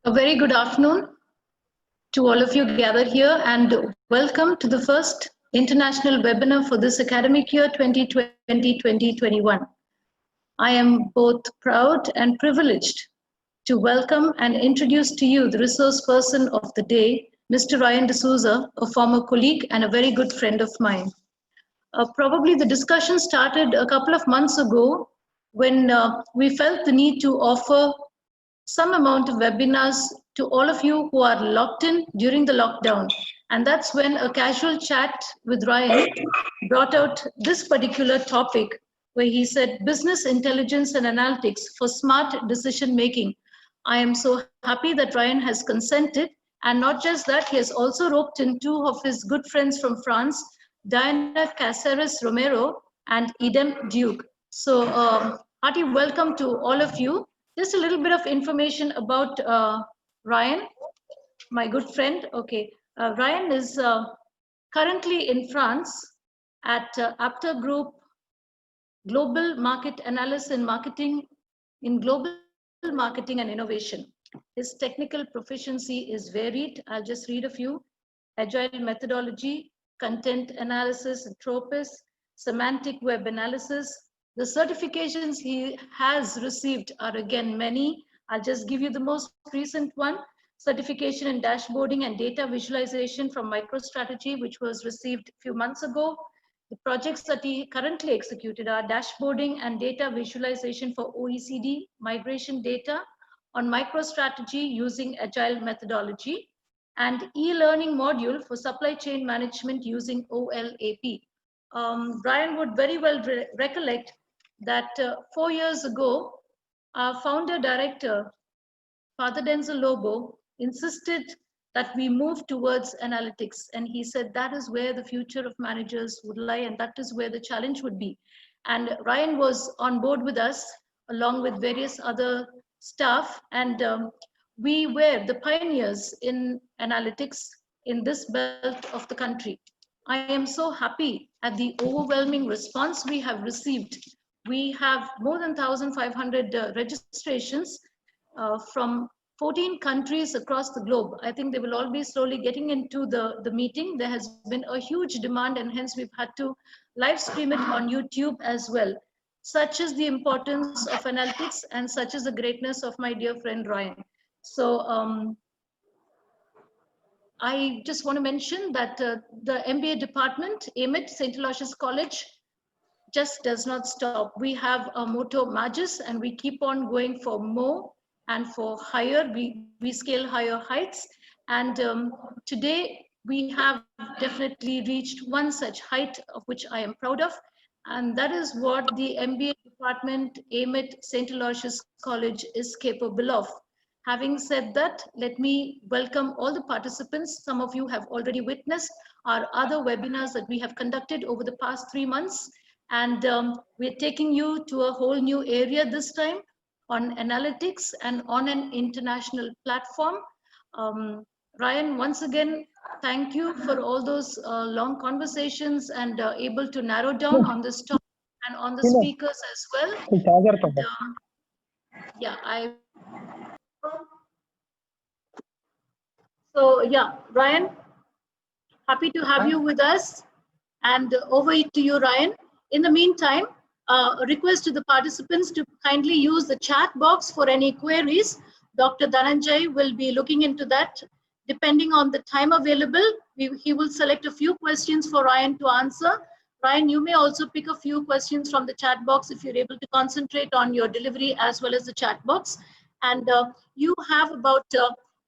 A very good afternoon to all of you gathered here, and welcome to the first international webinar for this academic year 2020-2021. I am both proud and privileged to welcome and introduce to you the resource person of the day, Mr. Ryan D'Souza, a former colleague and a very good friend of mine. Probably the discussion started a couple of months ago when we felt the need to offer some amount of webinars to all of you who are locked in during the lockdown. And that's when a casual chat with Ryan brought out this particular topic, where he said, business intelligence and analytics for smart decision making. I am so happy that Ryan has consented. And not just that, he has also roped in two of his good friends from France, Diana Caceres Romero and Idem Duke. So hearty welcome to all of you. Just a little bit of information about Ryan, my good friend. Okay, Ryan is currently in France at Apter Group Global Market Analysis and Marketing in Global Marketing and Innovation. His technical proficiency is varied. I'll just read a few. Agile methodology, content analysis, Tropis, semantic web analysis. The certifications he has received are again many. I'll just give you the most recent one, certification in dashboarding and data visualization from MicroStrategy, which was received a few months ago. The projects that he currently executed are dashboarding and data visualization for OECD, migration data on MicroStrategy using agile methodology, and e-learning module for supply chain management using OLAP. Brian would very well recollect that 4 years ago, our founder director, Father Denzel Lobo, insisted that we move towards analytics. And he said that is where the future of managers would lie, and that is where the challenge would be. And Ryan was on board with us, along with various other staff, and we were the pioneers in analytics in this belt of the country. I am so happy at the overwhelming response we have received. We have more than 1,500 registrations from 14 countries across the globe. I think they will all be slowly getting into the meeting. There has been a huge demand, and hence we've had to live stream it on YouTube as well. Such is the importance of analytics, and such is the greatness of my dear friend Ryan. So I just want to mention that the MBA department, AMIT, St. Aloysius College, just does not stop. We have a motto, Magis, and we keep on going for more and for higher. We scale higher heights. And today we have definitely reached one such height, of which I am proud of. And that is what the MBA department, AMIT, St. Aloysius College is capable of. Having said that, let me welcome all the participants. Some of you have already witnessed our other webinars that we have conducted over the past 3 months. And we're taking you to a whole new area this time on analytics and on an international platform. Ryan, once again, thank you for all those long conversations and able to narrow down on this topic and on the speakers as well. And, yeah, So yeah, Ryan, happy to have you with us, and over to you, Ryan. In the meantime, a request to the participants to kindly use the chat box for any queries. Dr. Dhananjay will be looking into that. Depending on the time available, he will select a few questions for Ryan to answer. Ryan, you may also pick a few questions from the chat box if you're able to concentrate on your delivery as well as the chat box. And you have about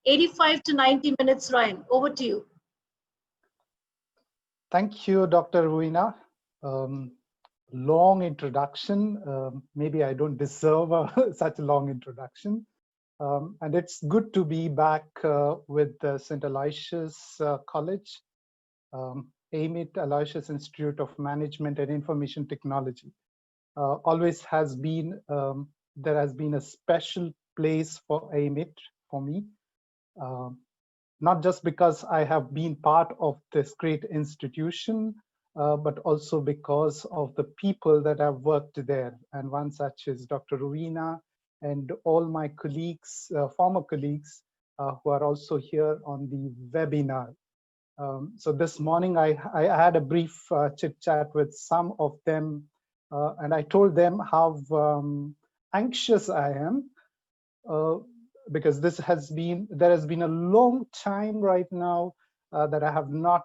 85 to 90 minutes, Ryan. Over to you. Thank you, Dr. Ruina. Long introduction. Maybe I don't deserve such a long introduction. And it's good to be back with St. Aloysius College, AMIT, Aloysius Institute of Management and Information Technology. Always has been, there has been a special place for AMIT for me. Not just because I have been part of this great institution, but also because of the people that have worked there. And one such is Dr. Ruina and all my colleagues, former colleagues, who are also here on the webinar. So this morning, I had a brief chit chat with some of them, and I told them how anxious I am, because there has been a long time right now that I have not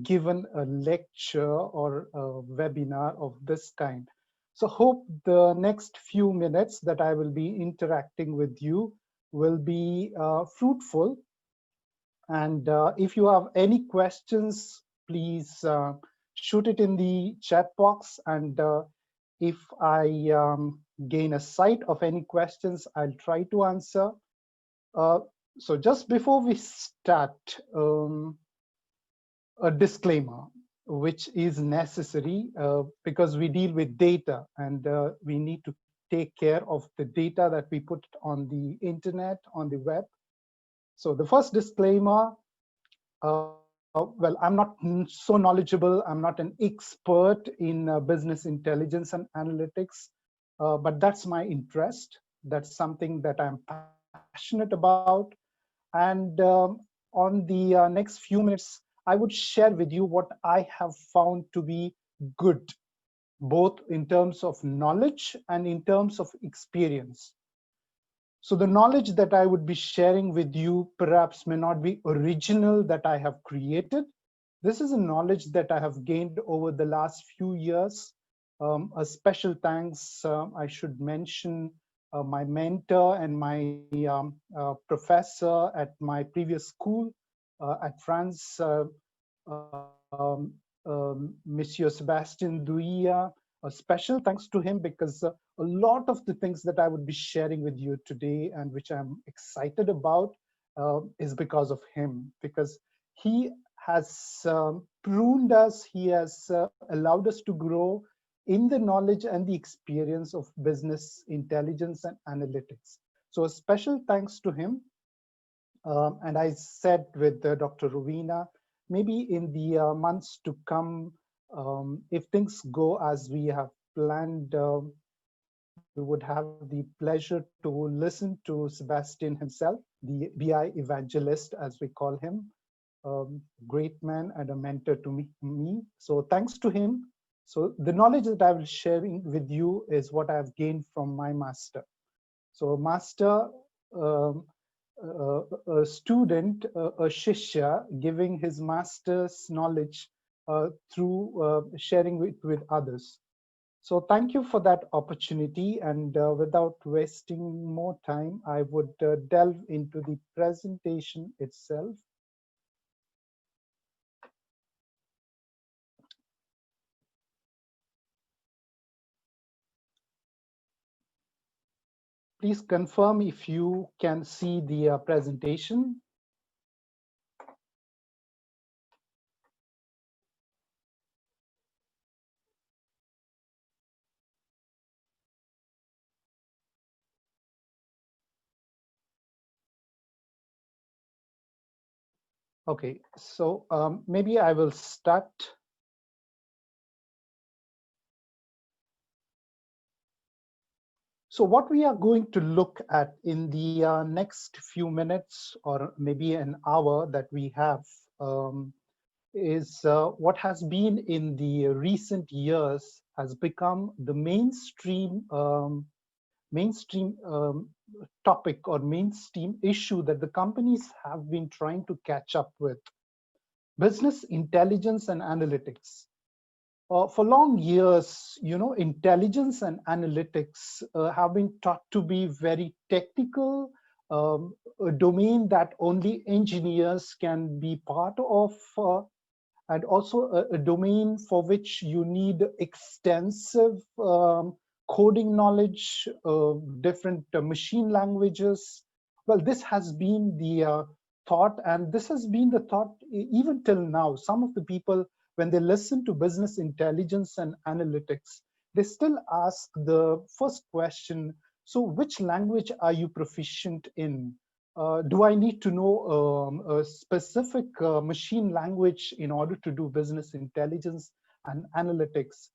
given a lecture or a webinar of this kind. So hope the next few minutes that I will be interacting with you will be fruitful. And if you have any questions, please shoot it in the chat box. And if I gain a sight of any questions, I'll try to answer. Uh, so just before we start, a disclaimer, which is necessary because we deal with data, and we need to take care of the data that we put on the internet, on the web. So the first disclaimer, well, I'm not so knowledgeable. I'm not an expert in business intelligence and analytics, but that's my interest. That's something that I'm passionate about. And on the next few minutes, I would share with you what I have found to be good, both in terms of knowledge and in terms of experience. So the knowledge that I would be sharing with you perhaps may not be original that I have created. This is a knowledge that I have gained over the last few years. A special thanks, I should mention my mentor and my professor at my previous school at France, Monsieur Sebastien Douilla. A special thanks to him because a lot of the things that I would be sharing with you today and which I'm excited about is because of him, because he has pruned us, he has allowed us to grow in the knowledge and the experience of business intelligence and analytics. So a special thanks to him. And I said with Dr. Rowena, maybe in the months to come, if things go as we have planned, we would have the pleasure to listen to Sebastian himself, the BI evangelist, as we call him, great man and a mentor to me. So thanks to him. So the knowledge that I will sharing with you is what I have gained from my master. So master, a student, a shishya, giving his master's knowledge through sharing with others. So thank you for that opportunity. And without wasting more time, I would delve into the presentation itself. Please confirm if you can see the presentation. Okay, so maybe I will start. So what we are going to look at in the next few minutes or maybe an hour that we have is what has been in the recent years has become the mainstream topic or mainstream issue that the companies have been trying to catch up with: business intelligence and analytics. For long years, intelligence and analytics have been taught to be very technical, a domain that only engineers can be part of, and also a domain for which you need extensive coding knowledge, different machine languages. Well, this has been the thought, and this has been the thought even till now. Some of the people, when they listen to business intelligence and analytics, they still ask the first question, so which language are you proficient in? Do I need to know a specific machine language in order to do business intelligence and analytics?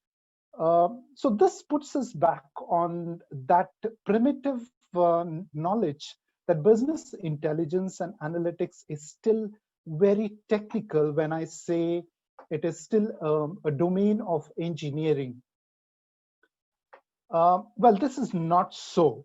So this puts us back on that primitive knowledge that business intelligence and analytics is still very technical when I say it is still a domain of engineering. Well, this is not so.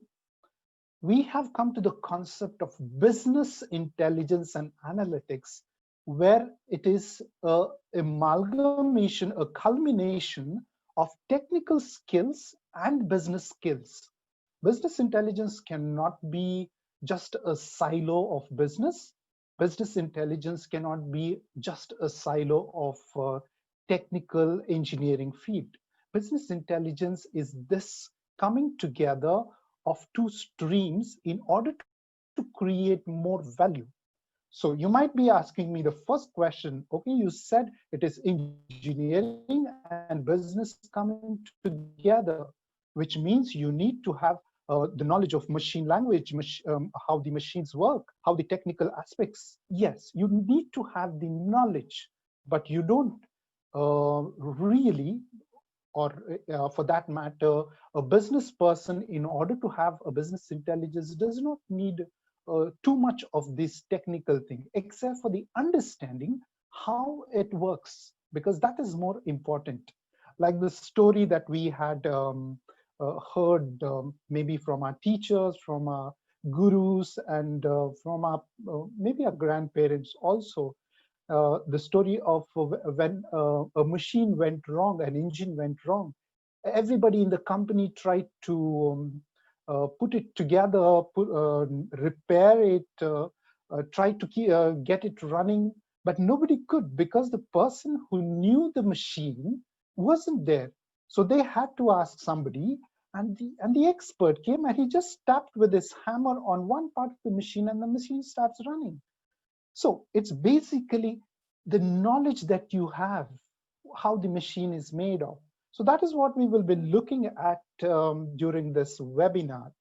We have come to the concept of business intelligence and analytics, where it is a amalgamation, a culmination of technical skills and business skills. Business intelligence cannot be just a silo of business. Business intelligence cannot be just a silo of technical engineering field. Business intelligence is this coming together of two streams in order to create more value. So you might be asking me the first question, okay, you said it is engineering and business coming together, which means you need to have the knowledge of machine language, how the machines work, how the technical aspects. Yes, you need to have the knowledge, but you don't really, or for that matter, a business person, in order to have a business intelligence, does not need too much of this technical thing, except for the understanding how it works, because that is more important. Like the story that we had heard, maybe from our teachers, from our gurus, and from our maybe our grandparents also, the story of when a machine went wrong, an engine went wrong. Everybody in the company tried to put it together, repair it, try to get it running, but nobody could, because the person who knew the machine wasn't there. So they had to ask somebody, and the expert came, and he just tapped with his hammer on one part of the machine, and the machine starts running. So it's basically the knowledge that you have, how the machine is made of. So that is what we will be looking at during this webinar.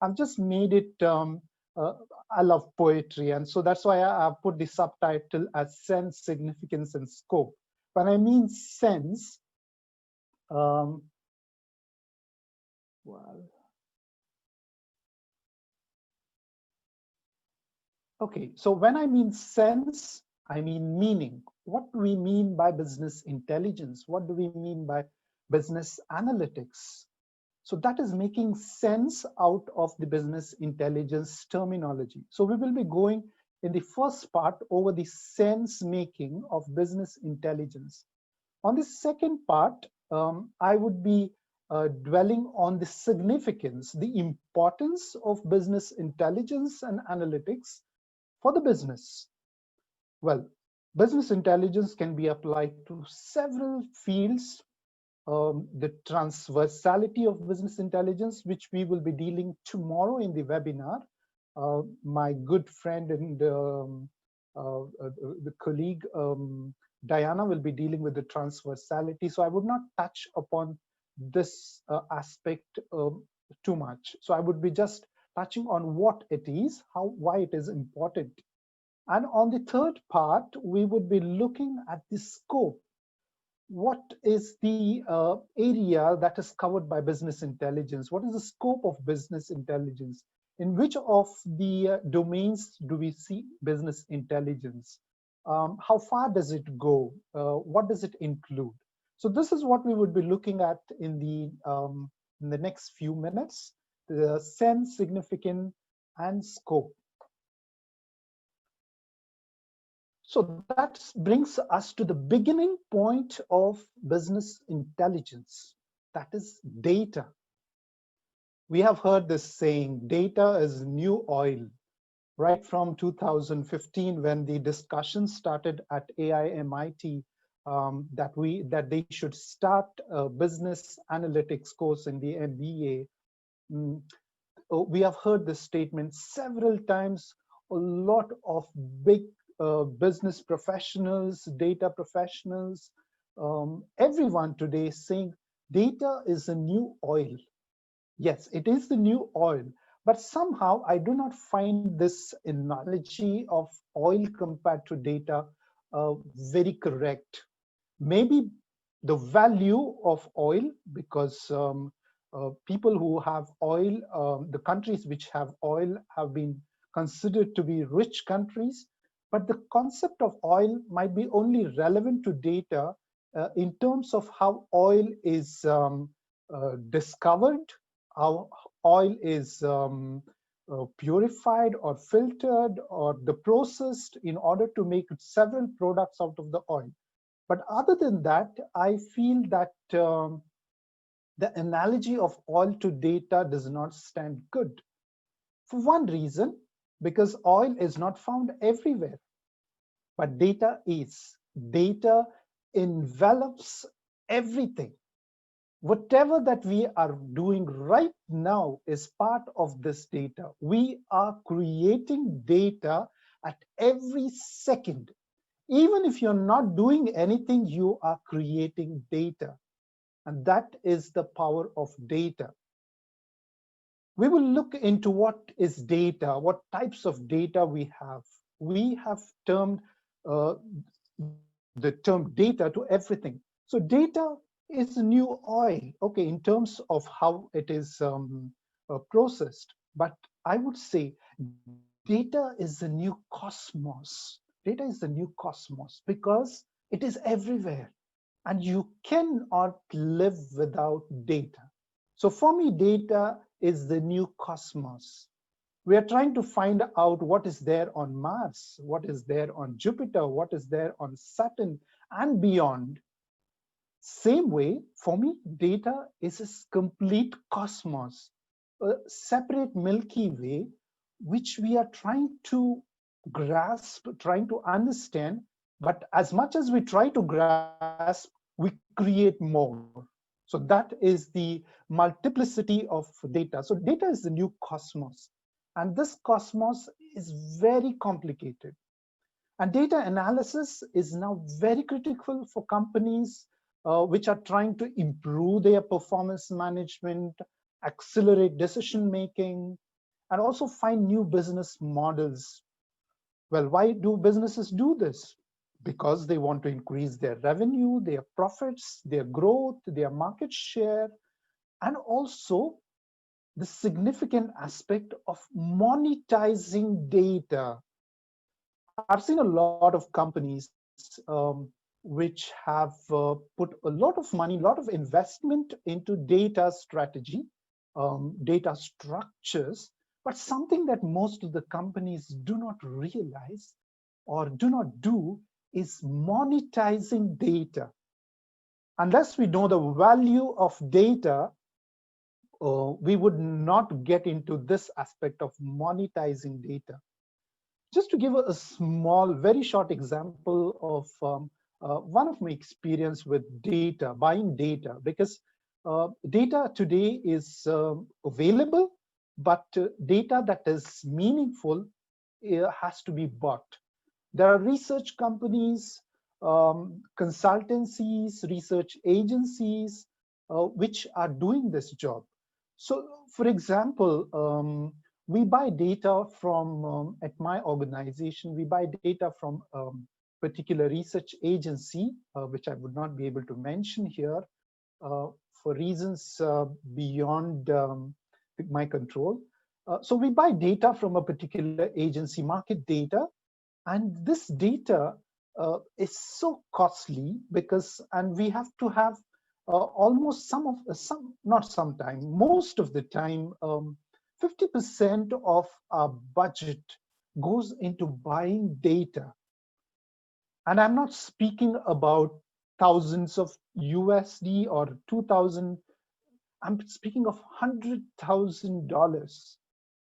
I've just made it, I love poetry, and so that's why I put the subtitle as Sense, Significance, and Scope. When I mean sense, well, okay, so when I mean sense, I mean meaning. What do we mean by business intelligence? What do we mean by business analytics? So that is making sense out of the business intelligence terminology. So we will be going in the first part over the sense making of business intelligence. On the second part, I would be dwelling on the significance, the importance of business intelligence and analytics for the business. Well, business intelligence can be applied to several fields. The transversality of business intelligence, which we will be dealing tomorrow in the webinar. My good friend and the colleague Diana will be dealing with the transversality. So I would not touch upon this aspect too much. So I would be just touching on what it is, why it is important. And on the third part, we would be looking at the scope. What is the area that is covered by business intelligence? What is the scope of business intelligence? In which of the domains do we see business intelligence? How far does it go? What does it include? So this is what we would be looking at in the next few minutes: the sense, significance, and scope. So that brings us to the beginning point of business intelligence, that is data. We have heard this saying, data is new oil, right from 2015, when the discussion started at AIMIT that they should start a business analytics course in the MBA. We have heard this statement several times. A lot of big business professionals, data professionals, everyone today saying data is a new oil. Yes, it is the new oil, but somehow I do not find this analogy of oil compared to data very correct. Maybe the value of oil, because people who have oil, the countries which have oil have been considered to be rich countries, but the concept of oil might be only relevant to data in terms of how oil is discovered, how oil is purified or filtered or the processed in order to make several products out of the oil. But other than that, I feel that the analogy of oil to data does not stand good. For one reason, because oil is not found everywhere, but data is. Data envelops everything. Whatever that we are doing right now is part of this data. We are creating data at every second. Even if you're not doing anything, you are creating data. And that is the power of data. We will look into what is data, what types of data we have. We have termed the term data to everything. So data is new oil, okay, in terms of how it is processed. But I would say data is the new cosmos. Data is the new cosmos because it is everywhere and you cannot live without data. So for me, data is the new cosmos. We are trying to find out what is there on Mars, what is there on Jupiter, what is there on Saturn and beyond. Same way, for me, data is a complete cosmos, a separate Milky Way, which we are trying to grasp, trying to understand. But as much as we try to grasp, we create more. So that is the multiplicity of data. So data is the new cosmos. And this cosmos is very complicated. And data analysis is now very critical for companies which are trying to improve their performance management, accelerate decision making, and also find new business models. Well, why do businesses do this? Because they want to increase their revenue, their profits, their growth, their market share, and also the significant aspect of monetizing data. I've seen a lot of companies which have put a lot of money, a lot of investment into data strategy, data structures, but something that most of the companies do not realize or do not do is monetizing data. Unless we know the value of data, we would not get into this aspect of monetizing data. Just to give a small, very short example of one of my experience with data, buying data, because data today is available, but data that is meaningful has to be bought. There are research companies, consultancies, research agencies, which are doing this job. So, for example, we buy data from, at my organization, we buy data from a particular research agency, which I would not be able to mention here for reasons beyond my control. So we buy data from a particular agency, market data, and this data is so costly because, and we have to have almost not sometime, most of the time, 50% of our budget goes into buying data. And I'm not speaking about thousands of USD or 2,000. I'm speaking of $100,000.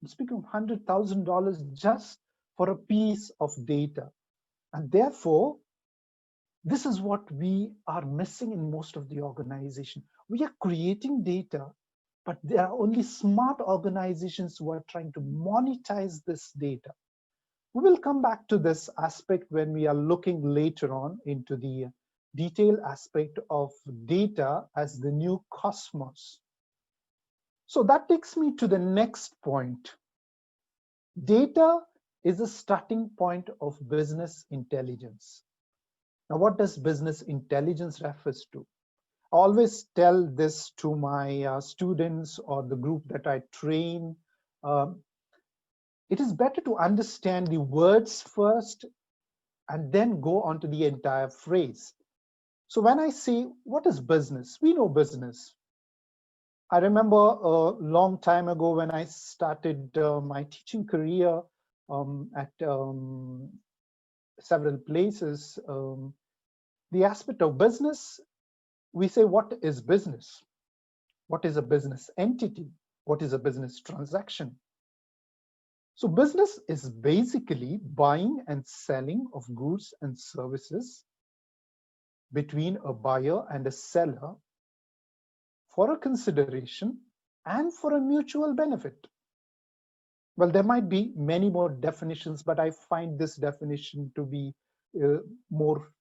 I'm speaking of $100,000 just for a piece of data. And therefore, this is what we are missing in most of the organization. We are creating data, but there are only smart organizations who are trying to monetize this data. We will come back to this aspect when we are looking later on into the detailed aspect of data as the new cosmos. So that takes me to the next point. Data is a starting point of business intelligence. Now, what does business intelligence refers to? I always tell this to my students or the group that I train. it is better to understand the words first and then go on to the entire phrase. So when I say, what is business? We know business. I remember a long time ago when I started my teaching career at several places, the aspect of business, we say, what is business? What is a business entity? What is a business transaction? So business is basically buying and selling of goods and services between a buyer and a seller for a consideration and for a mutual benefit. Well, there might be many more definitions, but I find this definition to be more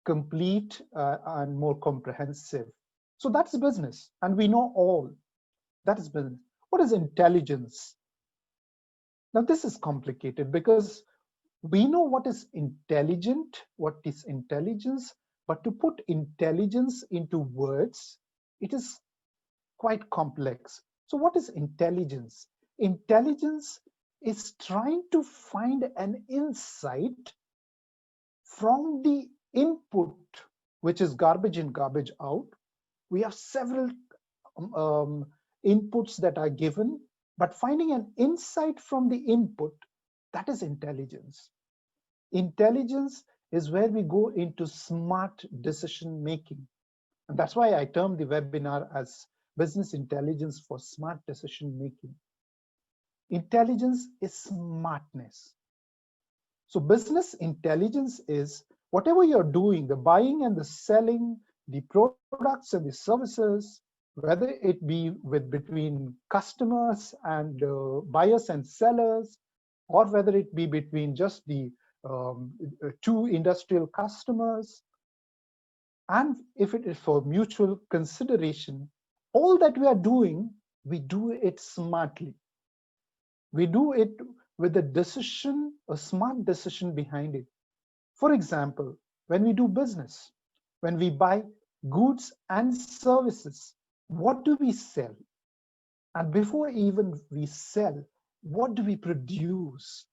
complete and more comprehensive. So that's business, and we know all. That is business. What is intelligence? Now, this is complicated because we know what is intelligent, what is intelligence, but to put intelligence into words, it is quite complex. So what is intelligence? Intelligence is trying to find an insight from the input, which is garbage in, garbage out. We have several inputs that are given, but finding an insight from the input, that is intelligence. Intelligence is where we go into smart decision making. And that's why I termed the webinar as Business Intelligence for Smart Decision Making. Intelligence is smartness. So business intelligence is whatever you're doing, the buying and the selling, the products and the services, whether it be between customers and buyers and sellers, or whether it be between just the two industrial customers, and if it is for mutual consideration, all that we are doing, we do it smartly. We do it with a decision, a smart decision behind it. For example, when we do business, when we buy goods and services, what do we sell? And before even we sell, what do we produce?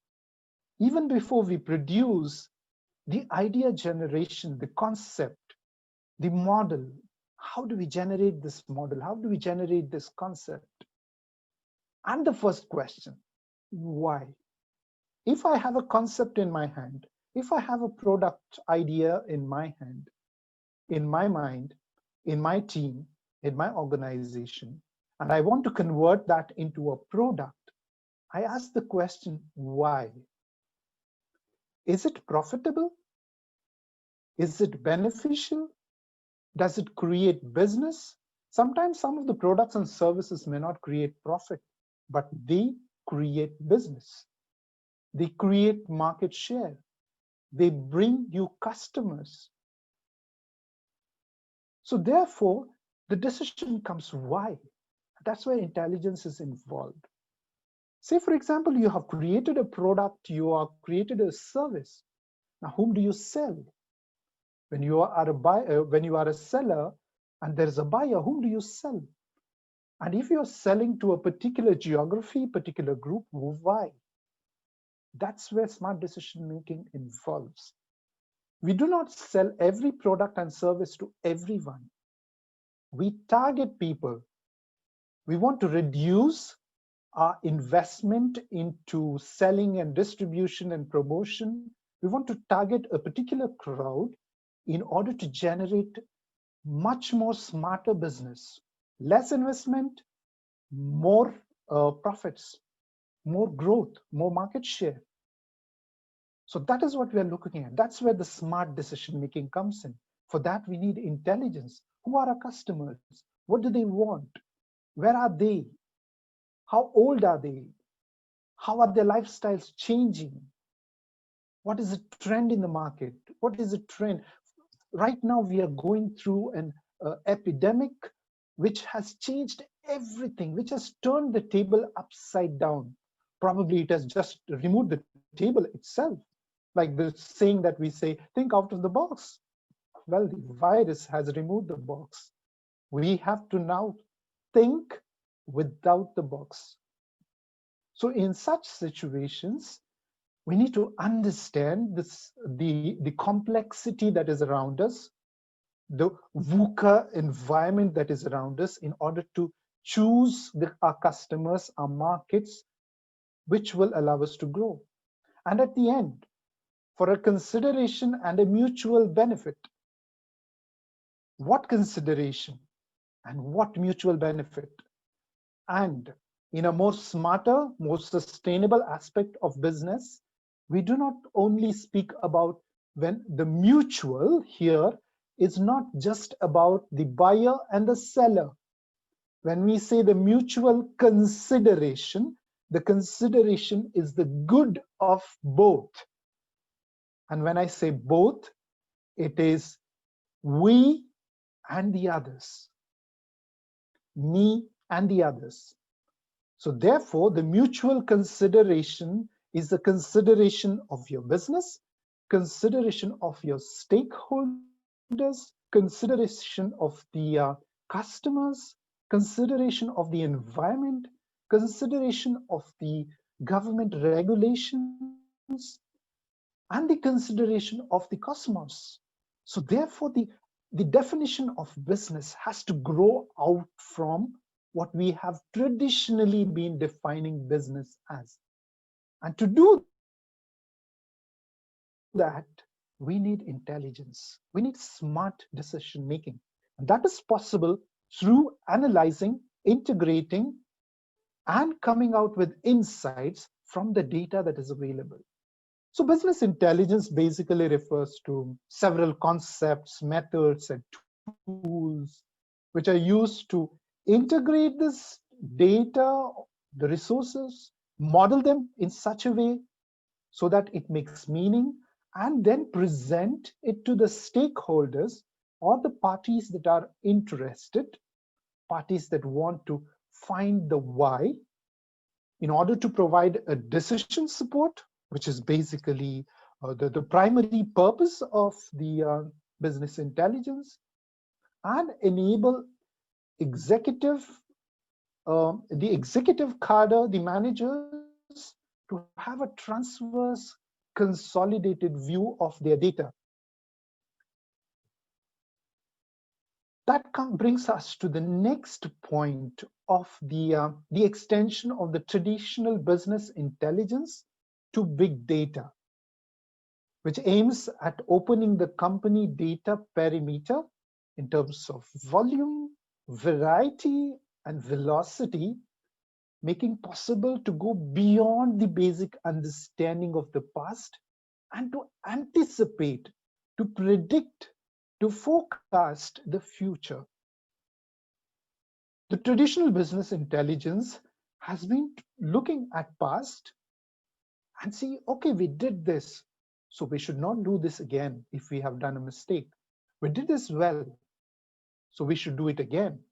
Even before we produce, the idea generation, the concept, the model, how do we generate this model? How do we generate this concept? And the first question, why? If I have a concept in my hand, if I have a product idea in my hand, in my mind, in my team, in my organization, and I want to convert that into a product, I ask the question, why? Is it profitable? Is it beneficial? Does it create business? Sometimes some of the products and services may not create profit, but they create business. They create market share. They bring you customers. So therefore, the decision comes why. That's where intelligence is involved. Say, for example, you have created a product, you have created a service. Now, whom do you sell? When you are a buyer, when you are a seller and there's a buyer, whom do you sell? And if you're selling to a particular geography, particular group, why? That's where smart decision making involves. We do not sell every product and service to everyone. We target people. We want to reduce our investment into selling and distribution and promotion. We want to target a particular crowd in order to generate much more smarter business, less investment, more profits, more growth, more market share. So that is what we are looking at. That's where the smart decision making comes in. For that, we need intelligence. Who are our customers? What do they want? Where are they? How old are they? How are their lifestyles changing? What is the trend in the market? What is the trend? Right now, we are going through an epidemic which has changed everything, which has turned the table upside down. Probably it has just removed the table itself. Like the saying that we say, think out of the box. Well, the virus has removed the box. We have to now think without the box. So in such situations, we need to understand the complexity that is around us, the VUCA environment that is around us, in order to choose our customers, our markets, which will allow us to grow. And at the end, for a consideration and a mutual benefit. What consideration and what mutual benefit? And in a more smarter, more sustainable aspect of business, we do not only speak about when the mutual here is not just about the buyer and the seller. When we say the mutual consideration, the consideration is the good of both. And when I say both, it is we and the others, me and the others. So therefore, the mutual consideration is the consideration of your business, consideration of your stakeholders, consideration of the customers, consideration of the environment, consideration of the government regulations, and the consideration of the cosmos. So therefore, the definition of business has to grow out from what we have traditionally been defining business as. And to do that, we need intelligence. We need smart decision making. And that is possible through analyzing, integrating, and coming out with insights from the data that is available. So business intelligence basically refers to several concepts, methods, and tools which are used to integrate this data, the resources, model them in such a way so that it makes meaning, and then present it to the stakeholders or the parties that are interested, parties that want to find the why, in order to provide a decision support, which is basically the primary purpose of the business intelligence, and enable the executive cadre, the managers, to have a transverse, consolidated view of their data. That brings us to the next point of the extension of the traditional business intelligence to big data, which aims at opening the company data perimeter in terms of volume, variety, and velocity, making possible to go beyond the basic understanding of the past and to anticipate, to predict, to forecast the future. The traditional business intelligence has been looking at past and see, okay, we did this, so we should not do this again if we have done a mistake. We did this well, so we should do it again.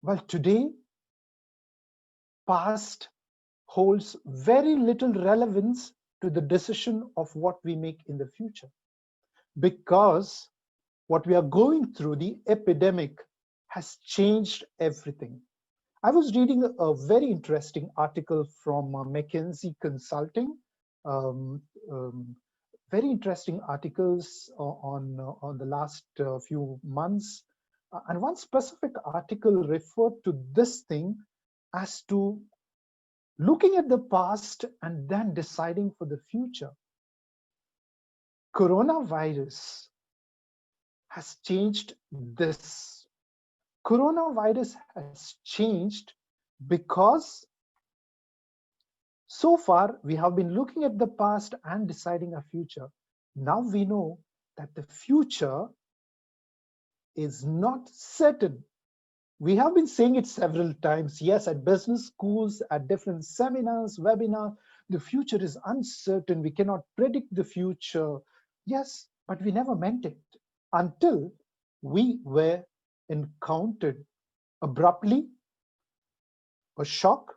Well, today, past holds very little relevance to the decision of what we make in the future, because what we are going through, the epidemic, has changed everything. I was reading a very interesting article from McKinsey Consulting, very interesting articles on the last few months. And one specific article referred to this thing as to looking at the past and then deciding for the future. Coronavirus has changed this. Coronavirus has changed because so far we have been looking at the past and deciding our future. Now we know that the future is not certain. We have been saying it several times. Yes, at business schools, at different seminars, webinars, the future is uncertain. We cannot predict the future. Yes, but we never meant it until we were encountered abruptly, a shock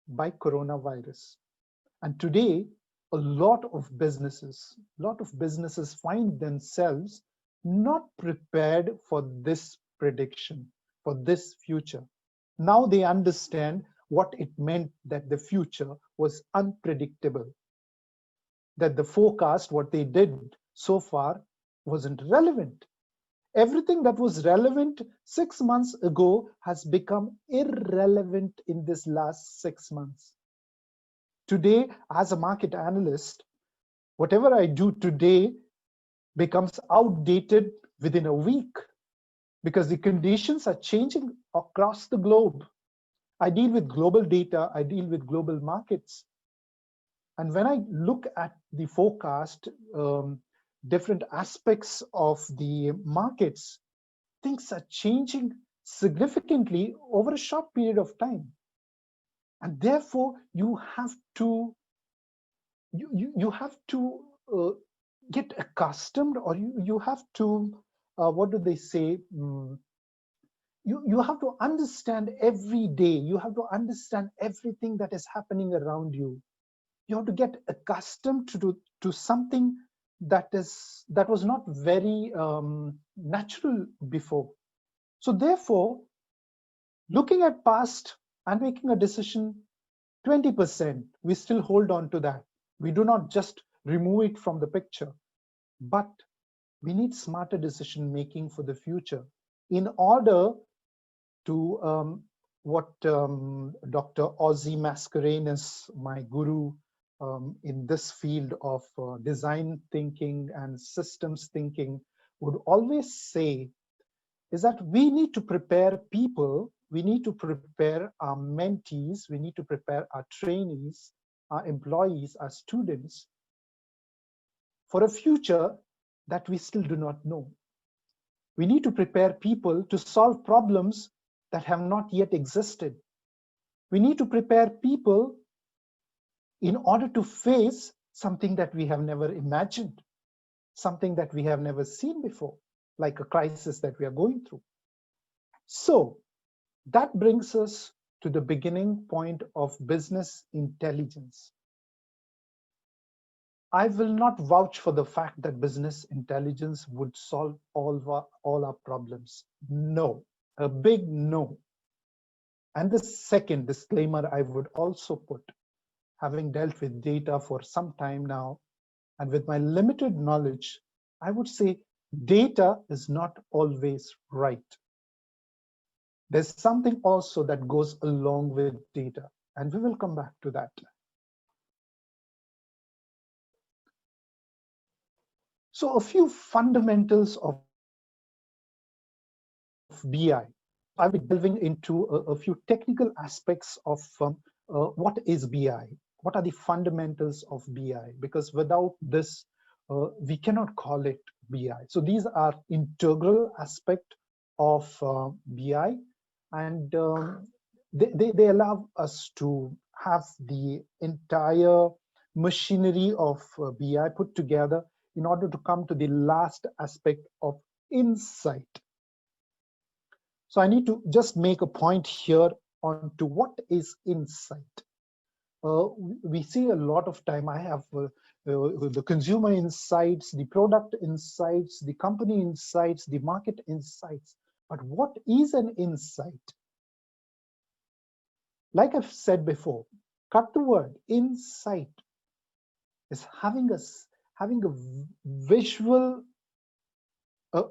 by coronavirus. And today, a lot of businesses find themselves not prepared for this prediction, for this future. Now they understand what it meant that the future was unpredictable, that the forecast, what they did so far, wasn't relevant. Everything that was relevant 6 months ago has become irrelevant in this last 6 months. Today, as a market analyst, whatever I do today becomes outdated within a week because the conditions are changing across the globe. I deal with global data, I deal with global markets. And when I look at the forecast, different aspects of the markets, things are changing significantly over a short period of time. And therefore, you have to get accustomed, or you have to, what do they say? You have to understand every day. You have to understand everything that is happening around you. You have to get accustomed to something that was not very natural before. So therefore, looking at past and making a decision, 20%, we still hold on to that. We do not just remove it from the picture, but we need smarter decision making for the future in order to what Dr. Ozzy Mascarenhas, my guru in this field of design thinking and systems thinking, would always say, is that we need to prepare people, we need to prepare our mentees, we need to prepare our trainees, our employees, our students for a future that we still do not know. We need to prepare people to solve problems that have not yet existed. We need to prepare people in order to face something that we have never imagined, something that we have never seen before, like a crisis that we are going through. So that brings us to the beginning point of business intelligence. I will not vouch for the fact that business intelligence would solve all our problems. No, a big no. And the second disclaimer I would also put, having dealt with data for some time now, and with my limited knowledge, I would say data is not always right. There's something also that goes along with data, and we will come back to that. So a few fundamentals of BI. I'll be delving into a few technical aspects of what is BI. What are the fundamentals of BI? Because without this, we cannot call it BI. So these are integral aspect of BI, and they allow us to have the entire machinery of BI put together in order to come to the last aspect of insight. So I need to just make a point here on to what is insight. We see a lot of time, I have the consumer insights, the product insights, the company insights, the market insights. But what is an insight? Like I've said before, cut the word, insight is having a visual,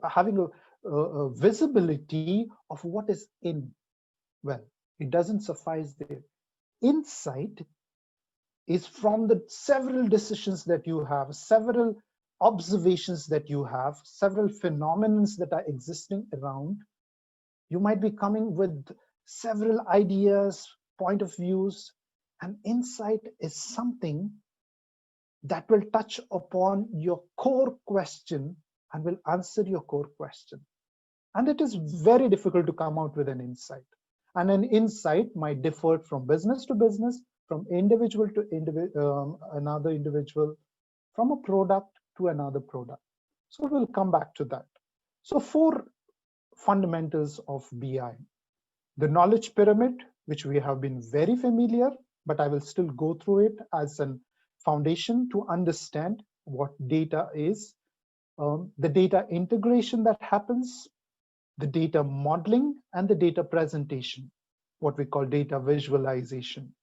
having a visibility of what is in. Well, it doesn't suffice there. Insight is from the several decisions that you have, several observations that you have, several phenomena that are existing around. You might be coming with several ideas, point of views, and insight is something that will touch upon your core question and will answer your core question. And it is very difficult to come out with an insight. And an insight might differ from business to business, from individual to another individual, from a product to another product. So we'll come back to that. So 4 fundamentals of BI. The knowledge pyramid, which we have been very familiar, but I will still go through it as a foundation to understand what data is. The data integration that happens, the data modeling, and the data presentation. what we call data visualization.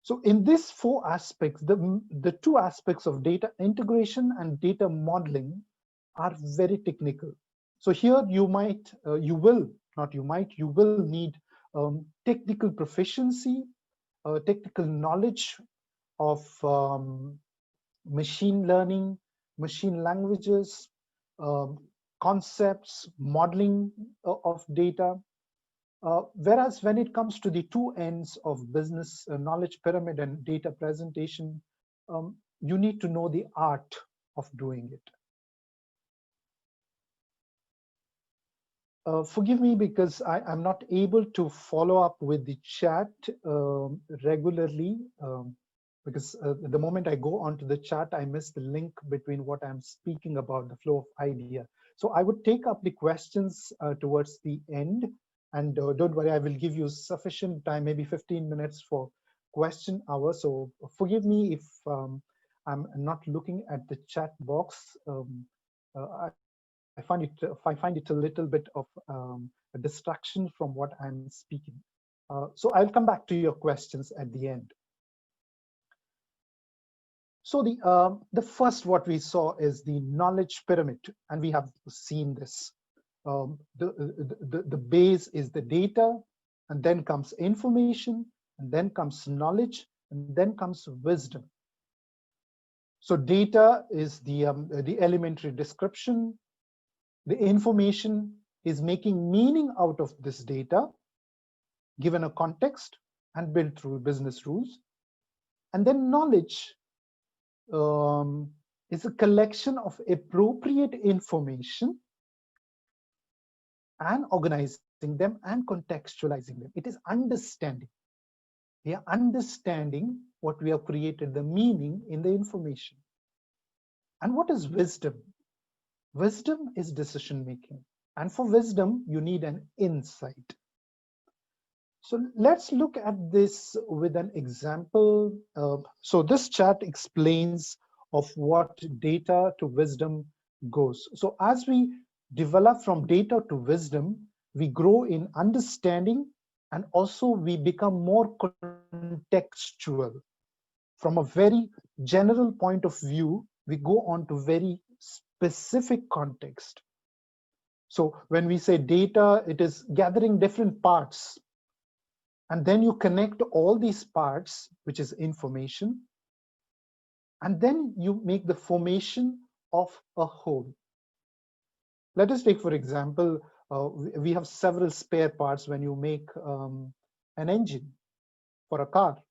So in these four aspects, the two aspects of data integration and data modeling are very technical. So here you will need technical proficiency, technical knowledge of machine learning, machine languages, um, concepts, modeling of data. Whereas when it comes to the two ends of business knowledge pyramid and data presentation, you need to know the art of doing it. Forgive me because I'm not able to follow up with the chat regularly, because the moment I go onto the chat, I miss the link between what I'm speaking about, the flow of idea. So I would take up the questions towards the end, and don't worry, I will give you sufficient time, maybe 15 minutes for question hour. So forgive me if I'm not looking at the chat box. I find it a little bit of a distraction from what I'm speaking. So I'll come back to your questions at the end. So the first what we saw is the knowledge pyramid, and we have seen this. The base is the data, and then comes information, and then comes knowledge, and then comes wisdom. So data is the elementary description. The information is making meaning out of this data, given a context and built through business rules. And then knowledge is a collection of appropriate information and organizing them and contextualizing them. It is understanding. We are understanding what we have created, the meaning in the information. And what is wisdom? Wisdom is decision making. And for wisdom, you need an insight. So let's look at this with an example. So this chart explains of what data to wisdom goes. So as we develop from data to wisdom, we grow in understanding, and also we become more contextual. From a very general point of view, we go on to very specific context. So when we say data, it is gathering different parts. And then you connect all these parts, which is information, and then you make the formation of a whole. Let us take, for example, we have several spare parts when you make an engine for a car.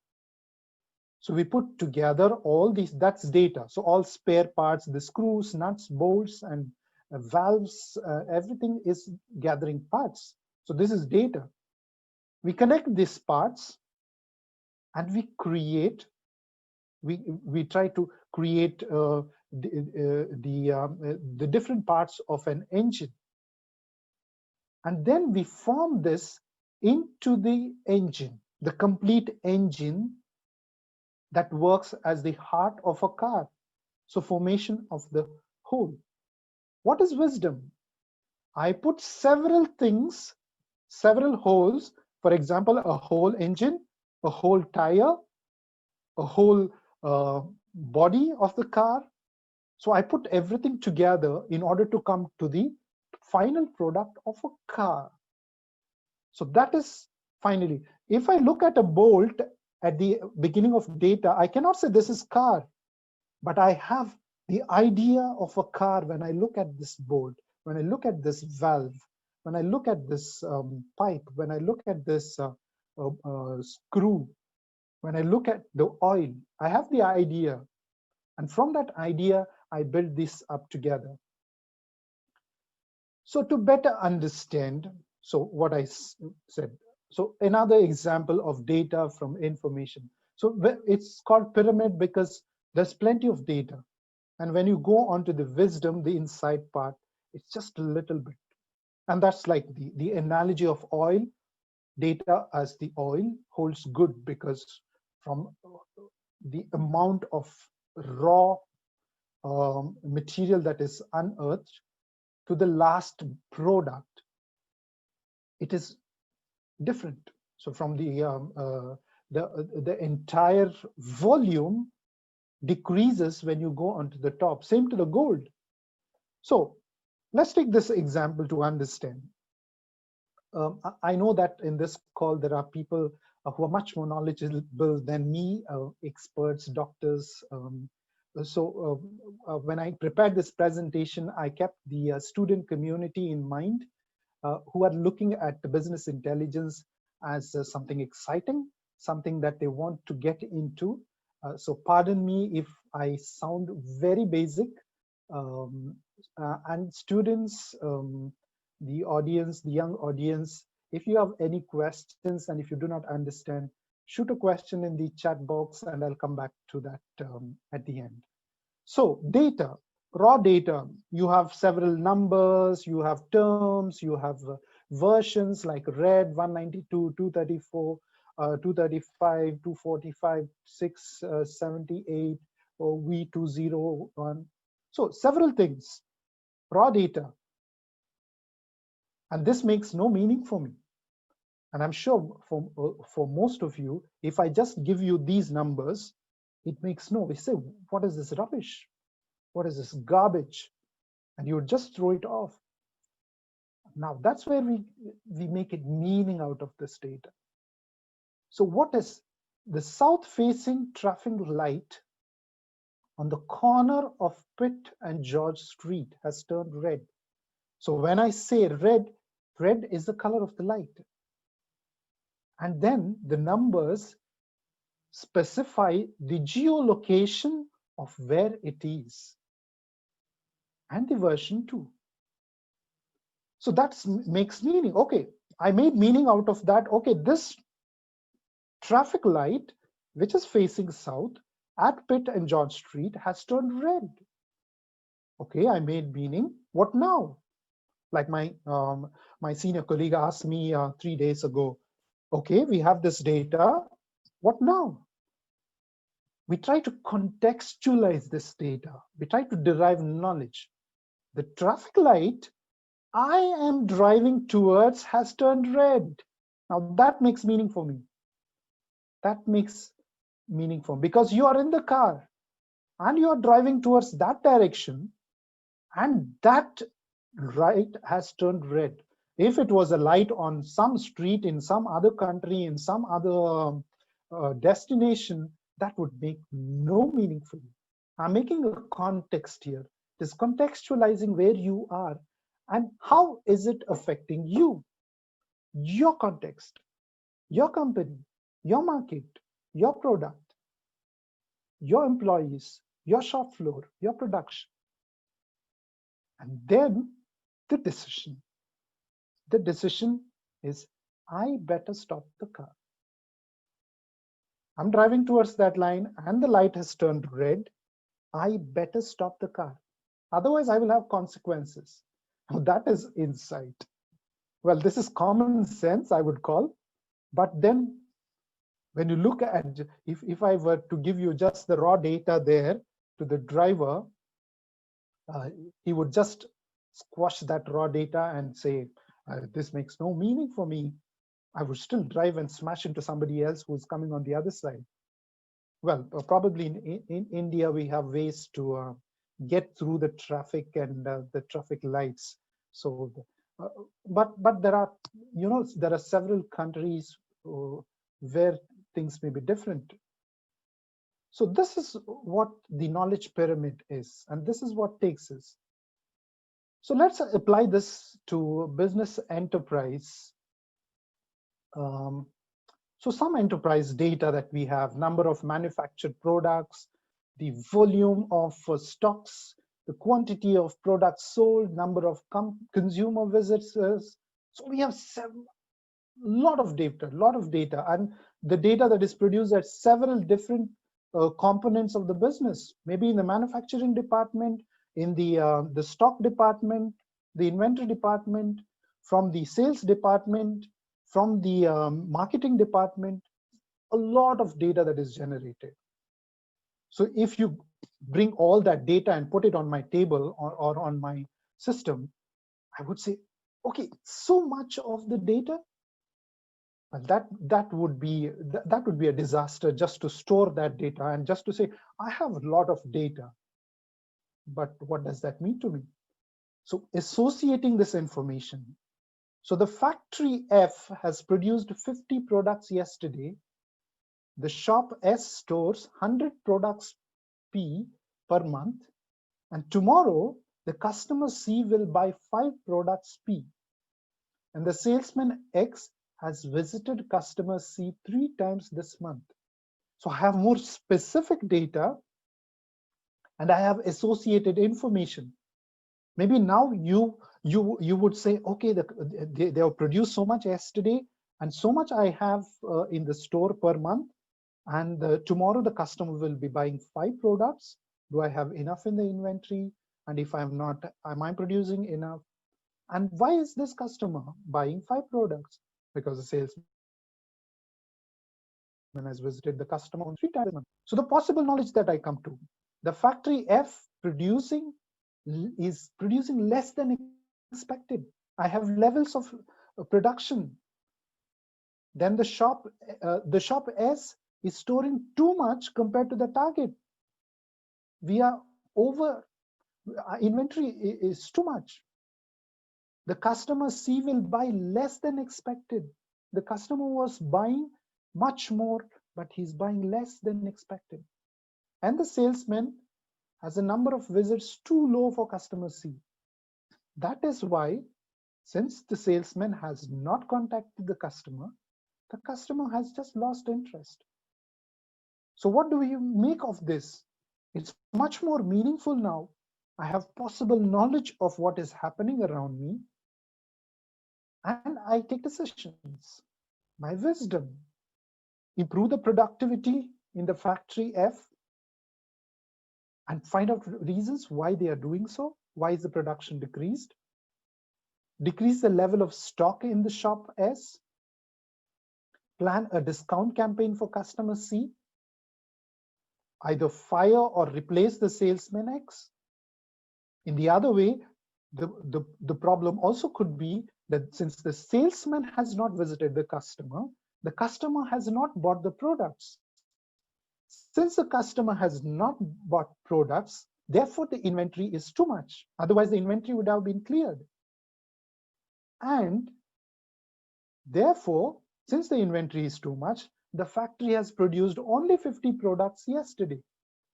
So we put together all these, that's data. So all spare parts, the screws, nuts, bolts, and valves, everything is gathering parts. So this is data. We connect these parts and we create, we try to create the different parts of an engine. And then we form this into the engine, the complete engine that works as the heart of a car. So formation of the whole. What is wisdom? I put several things, several wholes, for example, a whole engine, a whole tire, a whole body of the car. So I put everything together in order to come to the final product of a car. So that is finally, if I look at a bolt at the beginning of data, I cannot say this is car, but I have the idea of a car when I look at this bolt, when I look at this valve, when I look at this pipe, when I look at this screw, when I look at the oil, I have the idea. And from that idea, I build this up together. So to better understand, so what I said, so another example of data from information. So it's called pyramid because there's plenty of data. And when you go on to the wisdom, the insight part, it's just a little bit. And that's like the analogy of oil. Data as the oil holds good because from the amount of raw material that is unearthed, to the last product, it is different. So from the entire volume decreases when you go onto the top. Same to the gold. So let's take this example to understand. I know that in this call there are people who are much more knowledgeable than me, experts, doctors. When I prepared this presentation, I kept the student community in mind, who are looking at the business intelligence as something exciting, something that they want to get into. So pardon me if I sound very basic. And students, the audience, the young audience, if you have any questions and if you do not understand, shoot a question in the chat box and I'll come back to that at the end. So data, raw data, you have several numbers, you have terms, you have versions like red 192, 234, 235, 245, 678, or V201. So several things, raw data. And this makes no meaning for me. And I'm sure for most of you, if I just give you these numbers, it makes no, we say, what is this rubbish? What is this garbage? And you would just throw it off. Now that's where we make it meaning out of this data. So what is the south-facing traffic light on the corner of Pitt and George Street has turned red. So when I say red, red is the color of the light. And then the numbers specify the geolocation of where it is and the version 2. So that makes meaning. Okay, I made meaning out of that. Okay, this traffic light, which is facing south at Pitt and George Street, has turned red. Okay, I made meaning. What now? Like my senior colleague asked me 3 days ago. Okay, we have this data. What now? We try to contextualize this data. We try to derive knowledge. The traffic light I am driving towards has turned red. Now that makes meaning for me. That makes meaning for me because you are in the car and you are driving towards that direction and that light has turned red. If it was a light on some street in some other country, in some other destination, that would make no meaning for you. I'm making a context here. It is contextualizing where you are and how is it affecting you, your context, your company, your market, your product, your employees, your shop floor, your production. And then the decision. The decision is, I better stop the car. I'm driving towards that line and the light has turned red. I better stop the car. Otherwise, I will have consequences. Now, that is insight. Well, this is common sense, I would call. But then when you look at, if I were to give you just the raw data there to the driver, he would just squash that raw data and say, this makes no meaning for me. I would still drive and smash into somebody else who's coming on the other side. Well, probably in India, we have ways to get through the traffic and the traffic lights. So, but there are, there are several countries where things may be different. So this is what the knowledge pyramid is, and this is what takes us. So let's apply this to business enterprise. So some enterprise data that we have, number of manufactured products, the volume of stocks, the quantity of products sold, number of consumer visitors. So we have a lot of data, and the data that is produced at several different components of the business, maybe in the manufacturing department, in the stock department, the inventory department, from the sales department, from the marketing department, a lot of data that is generated. So if you bring all that data and put it on my table or on my system, I would say, okay, so much of the data, And that would be a disaster, just to store that data and just to say, I have a lot of data, but what does that mean to me? So associating this information. So the factory F has produced 50 products yesterday. The shop S stores 100 products P per month. And tomorrow, the customer C will buy 5 products P. And the salesman X has visited customer C 3 times this month. So I have more specific data and I have associated information. Maybe now you would say, okay, they have produced so much yesterday and so much I have in the store per month, and tomorrow the customer will be buying 5 products. Do I have enough in the inventory? And if I'm not, am I producing enough? And why is this customer buying 5 products? Because the salesman has visited the customer only 3 times a month. So the possible knowledge that I come to, the factory F is producing less than expected. I have levels of production. Then the shop S is storing too much compared to the target. We are over, our inventory is too much. The customer C will buy less than expected. The customer was buying much more, but he's buying less than expected. And the salesman has a number of visits too low for customer C. That is why, since the salesman has not contacted the customer has just lost interest. So what do you make of this? It's much more meaningful now. I have possible knowledge of what is happening around me, and I take decisions. My wisdom, improve the productivity in the factory F and find out reasons why they are doing so. Why is the production decreased? Decrease the level of stock in the shop S. Plan a discount campaign for customer C. Either fire or replace the salesman X. In the other way, the problem also could be that since the salesman has not visited the customer has not bought the products. Since the customer has not bought products, therefore the inventory is too much. Otherwise, the inventory would have been cleared. And therefore, since the inventory is too much, the factory has produced only 50 products yesterday,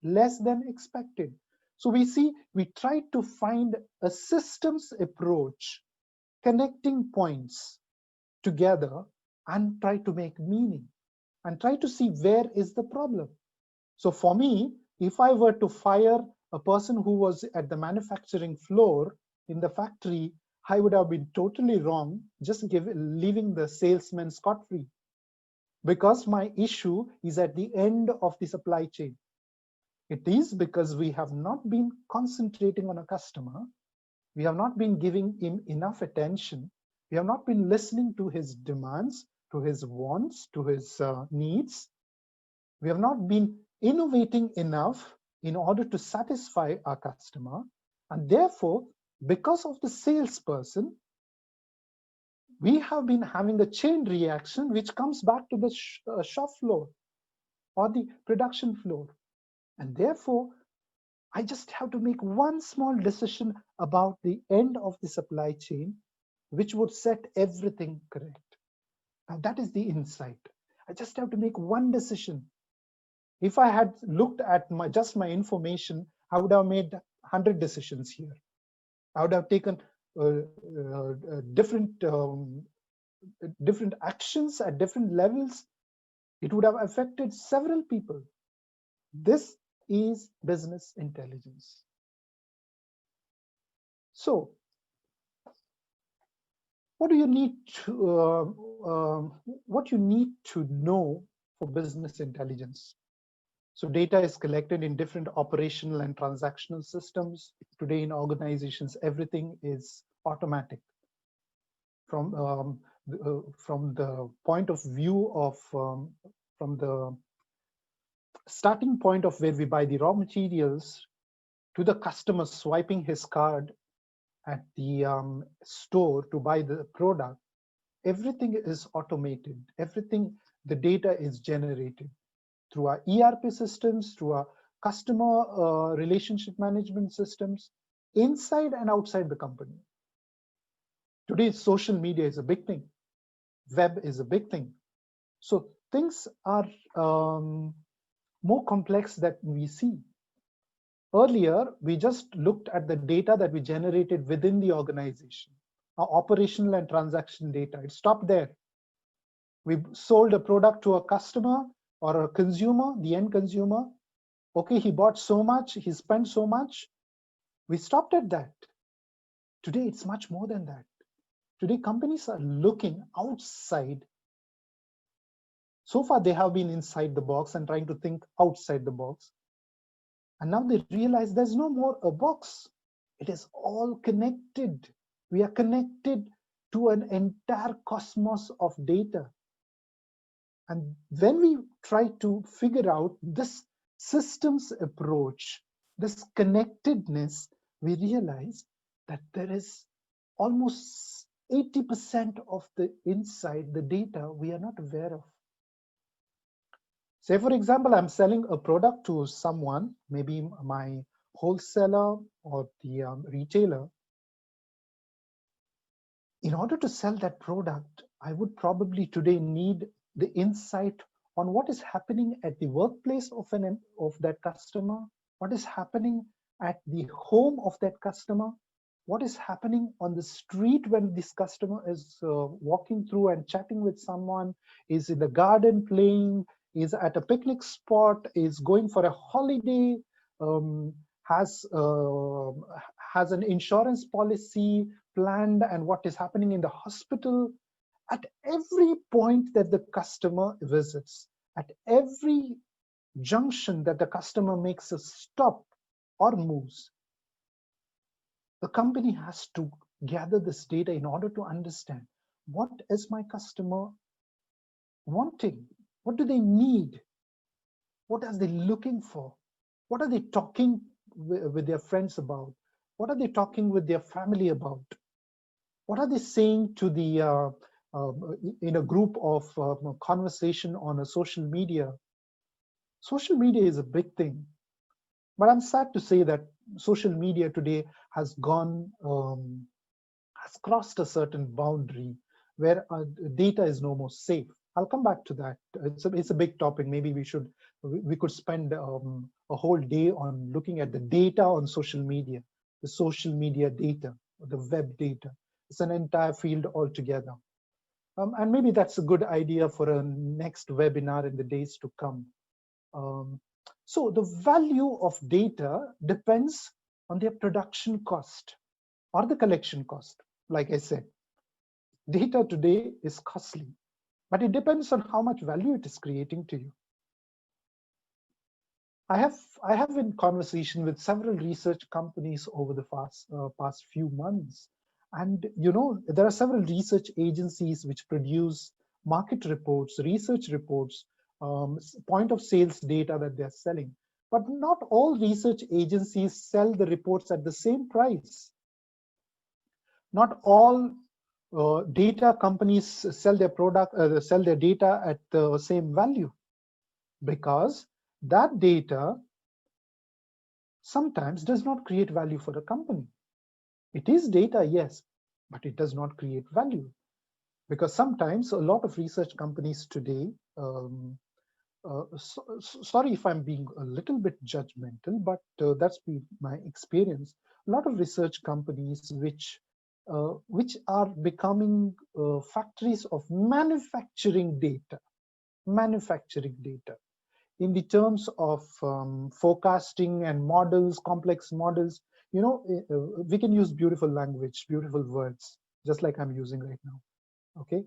less than expected. So we try to find a systems approach, connecting points together and try to make meaning and try to see where is the problem. So for me, if I were to fire a person who was at the manufacturing floor in the factory, I would have been totally wrong, just leaving the salesman scot-free, because my issue is at the end of the supply chain. It is because we have not been concentrating on a customer. We have not been giving him enough attention. We have not been listening to his demands, to his wants, to his needs. We have not been innovating enough in order to satisfy our customer. And therefore, because of the salesperson, we have been having a chain reaction which comes back to the shop floor or the production floor. And therefore, I just have to make one small decision about the end of the supply chain, which would set everything correct. Now that is the insight. I just have to make one decision. If I had looked at just my information, I would have made 100 decisions here. I would have taken different actions at different levels. It would have affected several people. This is business intelligence. So, what do you need to know for business intelligence? So data is collected in different operational and transactional systems. Today in organizations, everything is automatic. From the point of view of, from the starting point of where we buy the raw materials to the customer swiping his card at the store to buy the product, everything is automated. Everything, the data is generated through our ERP systems, through our customer relationship management systems, inside and outside the company. Today, social media is a big thing. Web is a big thing. So things are more complex than we see. Earlier, we just looked at the data that we generated within the organization, our operational and transaction data. It stopped there. We sold a product to a customer or a consumer, the end consumer. Okay, he bought so much, he spent so much. We stopped at that. Today, it's much more than that. Today, companies are looking outside. So far, they have been inside the box and trying to think outside the box. And now they realize there's no more a box. It is all connected. We are connected to an entire cosmos of data. And when we try to figure out this systems approach, this connectedness, we realize that there is almost 80% of the inside, the data, we are not aware of. Say, for example, I'm selling a product to someone, maybe my wholesaler or the retailer. In order to sell that product, I would probably today need the insight on what is happening at the workplace of that customer, what is happening at the home of that customer, what is happening on the street when this customer is walking through and chatting with someone, is in the garden playing, is at a picnic spot, is going for a holiday, has an insurance policy planned, and what is happening in the hospital. At every point that the customer visits, at every junction that the customer makes a stop or moves, the company has to gather this data in order to understand, what is my customer wanting? What do they need? What are they looking for? What are they talking with their friends about? What are they talking with their family about? What are they saying to the in a group of conversation on a social media? Social media is a big thing, but I'm sad to say that social media today has gone, has crossed a certain boundary where data is no more safe. I'll come back to that. It's a big topic. Maybe we could spend a whole day on looking at the data on social media, the social media data, the web data. It's an entire field altogether. And maybe that's a good idea for a next webinar in the days to come. So the value of data depends on their production cost or the collection cost. Like I said, data today is costly, but it depends on how much value it is creating to you. I have in conversation with several research companies over the past few months. And there are several research agencies which produce market reports, research reports, point of sales data that they're selling. But not all research agencies sell the reports at the same price. Not all data companies sell their data at the same value, because that data sometimes does not create value for the company. It is data, yes, but it does not create value, because sometimes a lot of research companies today, sorry if I'm being a little bit judgmental, but that's been my experience. A lot of research companies which are becoming factories of manufacturing data in the terms of forecasting and models, complex models. We can use beautiful language, beautiful words, just like I'm using right now. Okay.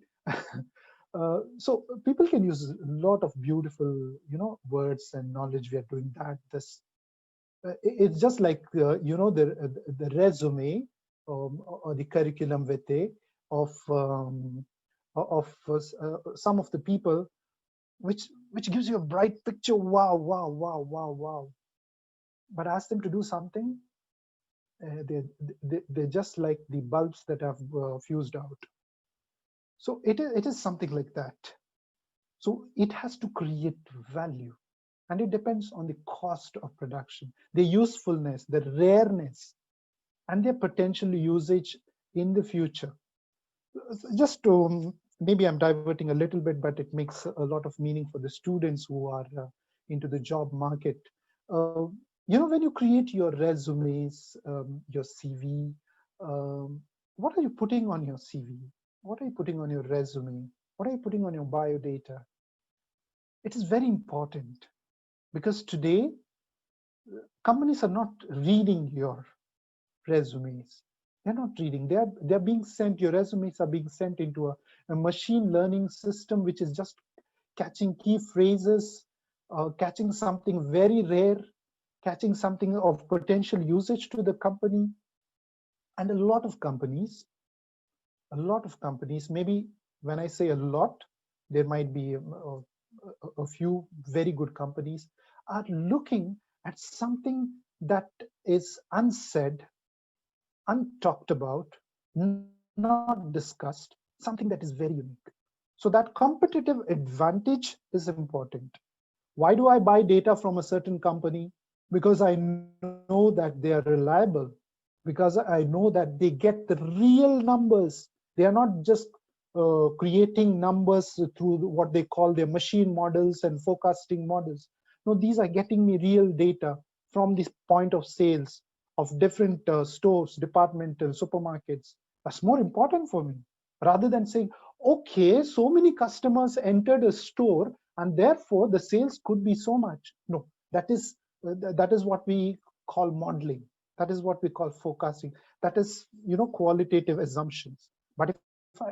So people can use a lot of beautiful, words and knowledge. We are doing that. It's just like the resume or the curriculum vitae of some of the people, which gives you a bright picture. Wow, wow, wow, wow, wow. But ask them to do something, they're just like the bulbs that have fused out. So it is something like that. So it has to create value, and it depends on the cost of production, the usefulness, the rareness, and their potential usage in the future. Just to, maybe I'm diverting a little bit, but it makes a lot of meaning for the students who are into the job market. Uh, when you create your resumes, your CV, what are you putting on your CV? What are you putting on your resume? What are you putting on your bio data? It is very important, because today companies are not reading your resumes. They're not reading. They're being sent. Your resumes are being sent into a machine learning system, which is just catching key phrases, catching something very rare, catching something of potential usage to the company. And a lot of companies, maybe when I say a lot, there might be a few very good companies, are looking at something that is unsaid, untalked about, not discussed, something that is very unique. So that competitive advantage is important. Why do I buy data from a certain company? Because I know that they are reliable, because I know that they get the real numbers. They are not just creating numbers through what they call their machine models and forecasting models. No, these are getting me real data from this point of sales of different stores, departmental supermarkets. That's more important for me, rather than saying, okay, so many customers entered a store and therefore the sales could be so much. No, that is what we call modeling. That is what we call forecasting. That is, qualitative assumptions. But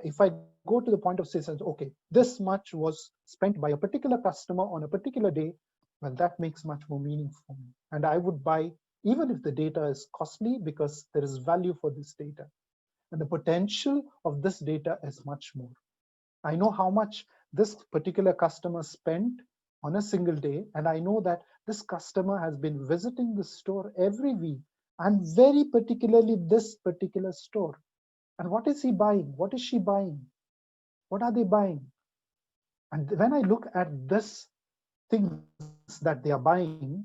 if I go to the point of saying, okay, this much was spent by a particular customer on a particular day, well, that makes much more meaning for me. And I would buy, even if the data is costly, because there is value for this data. And the potential of this data is much more. I know how much this particular customer spent on a single day, and I know that this customer has been visiting the store every week, and very particularly this particular store. And what is he buying? What is she buying? What are they buying? And when I look at this things that they are buying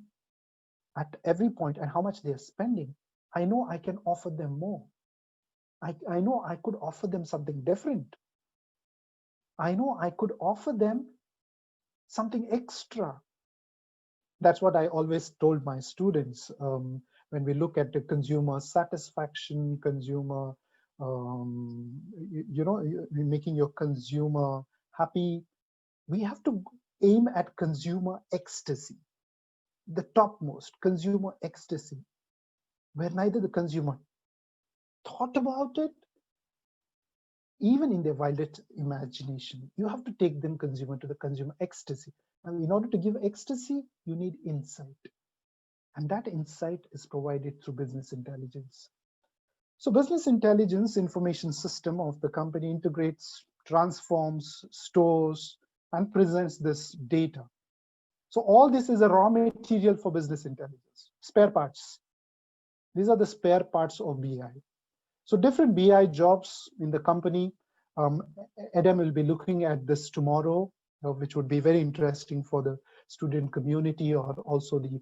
at every point and how much they are spending, I know I can offer them more. I know I could offer them something different. I know I could offer them something extra. That's what I always told my students. When we look at the consumer satisfaction, consumer, making your consumer happy, we have to aim at consumer ecstasy, the topmost consumer ecstasy, where neither the consumer thought about it, even in their wildest imagination. You have to take them consumer to the consumer ecstasy. And in order to give ecstasy, you need insight. And that insight is provided through business intelligence. So business intelligence information system of the company integrates, transforms, stores, and presents this data. So all this is a raw material for business intelligence. Spare parts. These are the spare parts of BI. So different BI jobs in the company. Adam will be looking at this tomorrow, which would be very interesting for the student community, or also the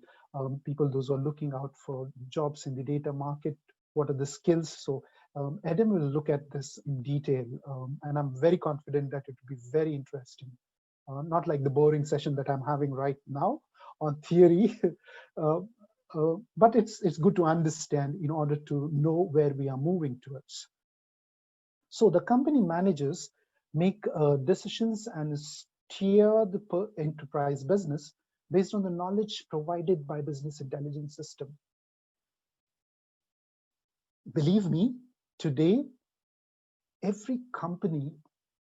people, those who are looking out for jobs in the data market. What are the skills? So Adam will look at this in detail, and I'm very confident that it will be very interesting. Not like the boring session that I'm having right now on theory, but it's good to understand in order to know where we are moving towards. So the company managers make decisions and steer the enterprise business based on the knowledge provided by business intelligence system. Believe me, today, every company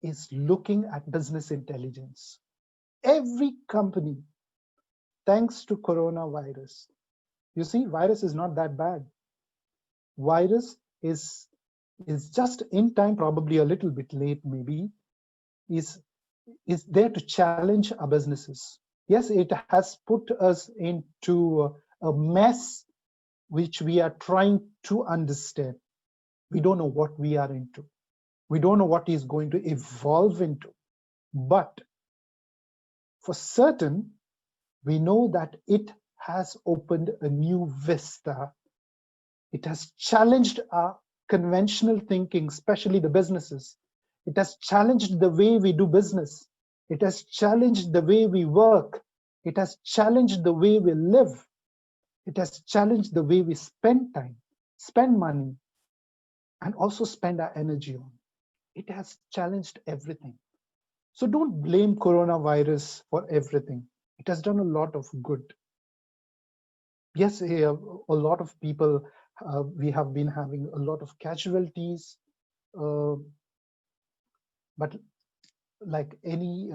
is looking at business intelligence. Every company, thanks to coronavirus. You see, virus is not that bad. Virus is just in time, probably a little bit late, maybe, is there to challenge our businesses. Yes, it has put us into a mess which we are trying to understand. We don't know what we are into. We don't know what is going to evolve into. But for certain, we know that it has opened a new vista. It has challenged our conventional thinking, especially the businesses. It has challenged the way we do business. It has challenged the way we work. It has challenged the way we live. It has challenged the way we spend time, spend money, and also spend our energy on. It has challenged everything. So don't blame coronavirus for everything. It has done a lot of good. Yes, a lot of people, we have been having a lot of casualties, but like any,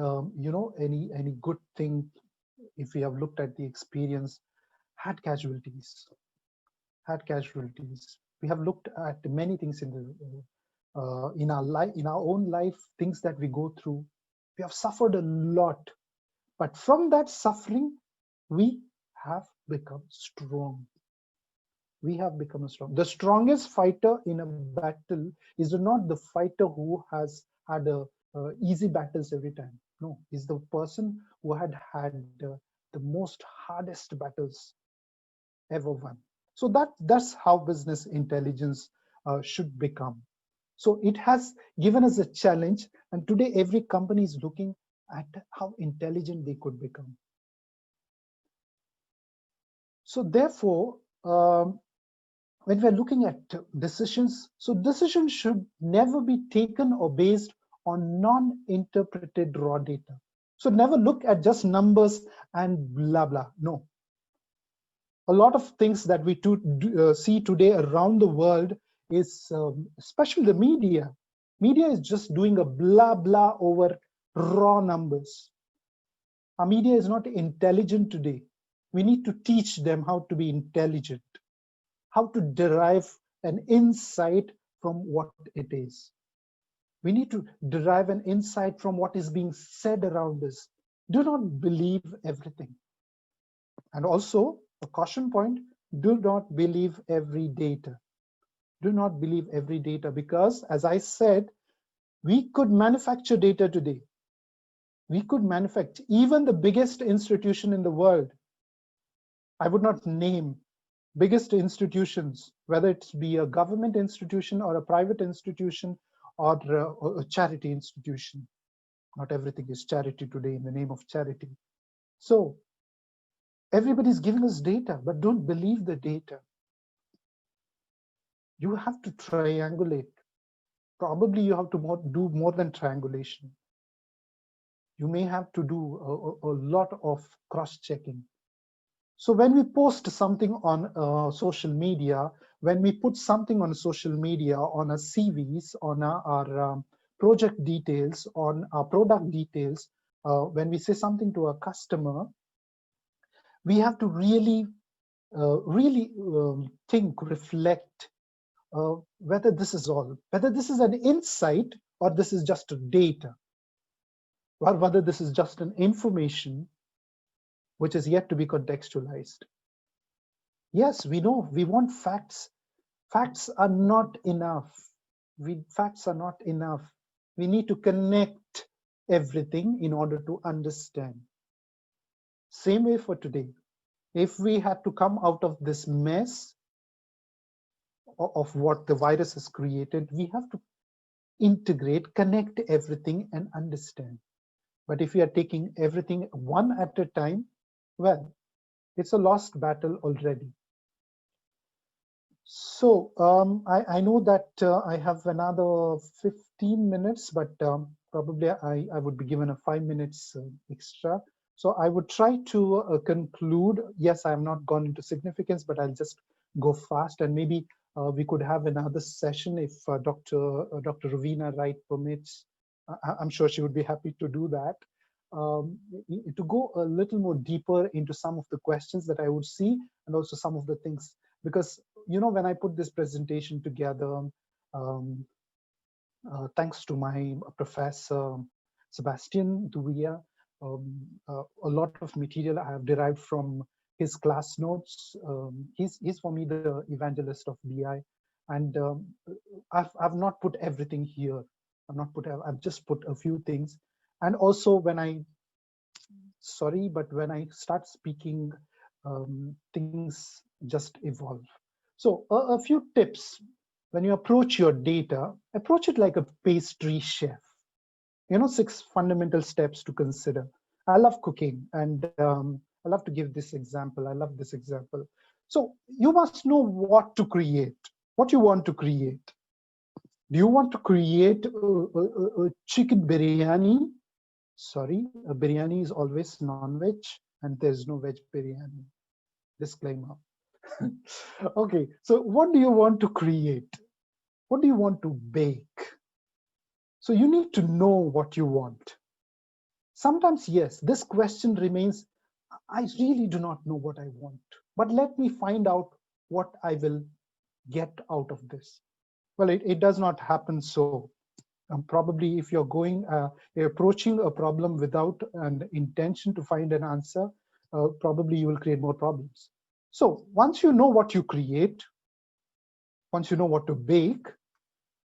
any good thing, if we have looked at the experience, had casualties, had casualties. We have looked at many things in our life, in our own life, things that we go through. We have suffered a lot, but from that suffering, we have become strong. We have become strong. The strongest fighter in a battle is not the fighter who has had easy battles every time. No, is the person who had the most hardest battles ever won. So that's how business intelligence should become. So it has given us a challenge, and today every company is looking at how intelligent they could become. So therefore, when we're looking at decisions, so decisions should never be taken or based on non-interpreted raw data. So never look at just numbers and blah, blah. No. A lot of things that we see today around the world is, especially the media. Media is just doing a blah, blah over raw numbers. Our media is not intelligent today. We need to teach them how to be intelligent, how to derive an insight from what it is. We need to derive an insight from what is being said around us. Do not believe everything. And also, a caution point, do not believe every data. Do not believe every data, because as I said, we could manufacture data today. We could manufacture even the biggest institution in the world. I would not name biggest institutions, whether it be a government institution or a private institution or a charity institution. Not everything is charity today in the name of charity. So everybody's giving us data, but don't believe the data. You have to triangulate. Probably you have to do more than triangulation. You may have to do a lot of cross-checking. So when we post something on social media, when we put something on social media, on our CVs, on our project details, on our product details, when we say something to a customer, we have to really think, reflect whether this is whether this is an insight or this is just a data, or whether this is just an information which is yet to be contextualized. Yes, we know we want facts. Facts are not enough. Facts are not enough. We need to connect everything in order to understand. Same way for today. If we had to come out of this mess of what the virus has created, we have to integrate, connect everything and understand. But if we are taking everything one at a time, well, it's a lost battle already. So I know that I have another 15 minutes, but probably I would be given a 5 minutes extra. So I would try to conclude. Yes, I have not gone into significance, but I'll just go fast, and maybe we could have another session if Dr. Ravina Wright permits. I'm sure she would be happy to do that. To go a little more deeper into some of the questions that I would see, and also some of the things, because when I put this presentation together, thanks to my professor Sebastian Duvia, a lot of material I have derived from his class notes. He's for me the evangelist of BI, and I've not put everything here. I've just put a few things. And also sorry, but when I start speaking, things just evolve. So a few tips. When you approach your data, approach it like a pastry chef. 6 fundamental steps to consider. I love cooking, and I love to give this example. I love this example. So you must know what to create, what you want to create. Do you want to create a chicken biryani? Sorry, a biryani is always non-veg, and there's no veg biryani. Disclaimer. Okay, so what do you want to create? What do you want to bake? So you need to know what you want. Sometimes, yes, this question remains, I really do not know what I want, but let me find out what I will get out of this. Well, it does not happen so. Probably if you're approaching a problem without an intention to find an answer, probably you will create more problems. So once you know what you create, once you know what to bake,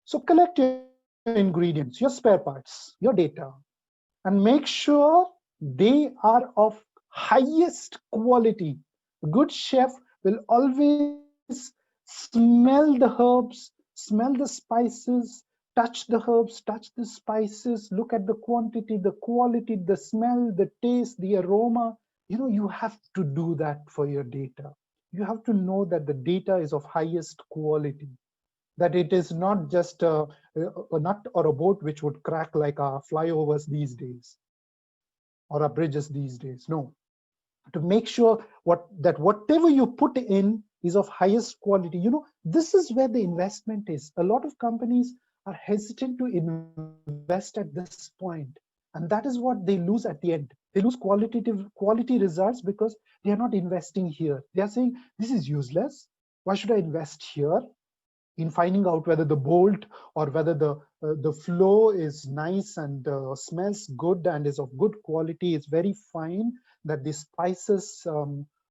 so collect your ingredients, your spare parts, your data, and make sure they are of highest quality. A good chef will always smell the herbs, smell the spices, touch the herbs, touch the spices, look at the quantity, the quality, the smell, the taste, the aroma. You have to do that for your data. You have to know that the data is of highest quality, that it is not just a nut or a boat which would crack like our flyovers these days or our bridges these days. No, to make sure that whatever you put in is of highest quality. This is where the investment is. A lot of companies are hesitant to invest at this point, and that is what they lose at the end. They lose quality results because they are not investing here. They are saying, this is useless. Why should I invest here in finding out whether the bolt or whether the flow is nice and smells good and is of good quality, is very fine, that the spices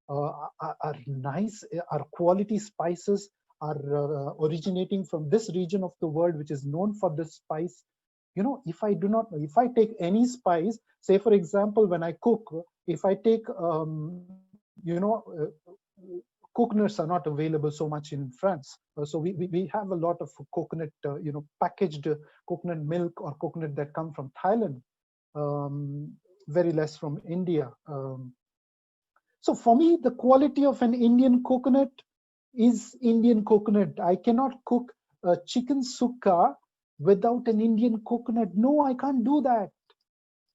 are nice, are quality spices, are originating from this region of the world which is known for this spice. If I take any spice, say for example, when I cook, if I take coconuts are not available so much in France. So we have a lot of coconut, packaged coconut milk or coconut that come from Thailand, very less from India. So for me, the quality of an Indian coconut is Indian coconut. I cannot cook a chicken sukka without an Indian coconut. No, I can't do that.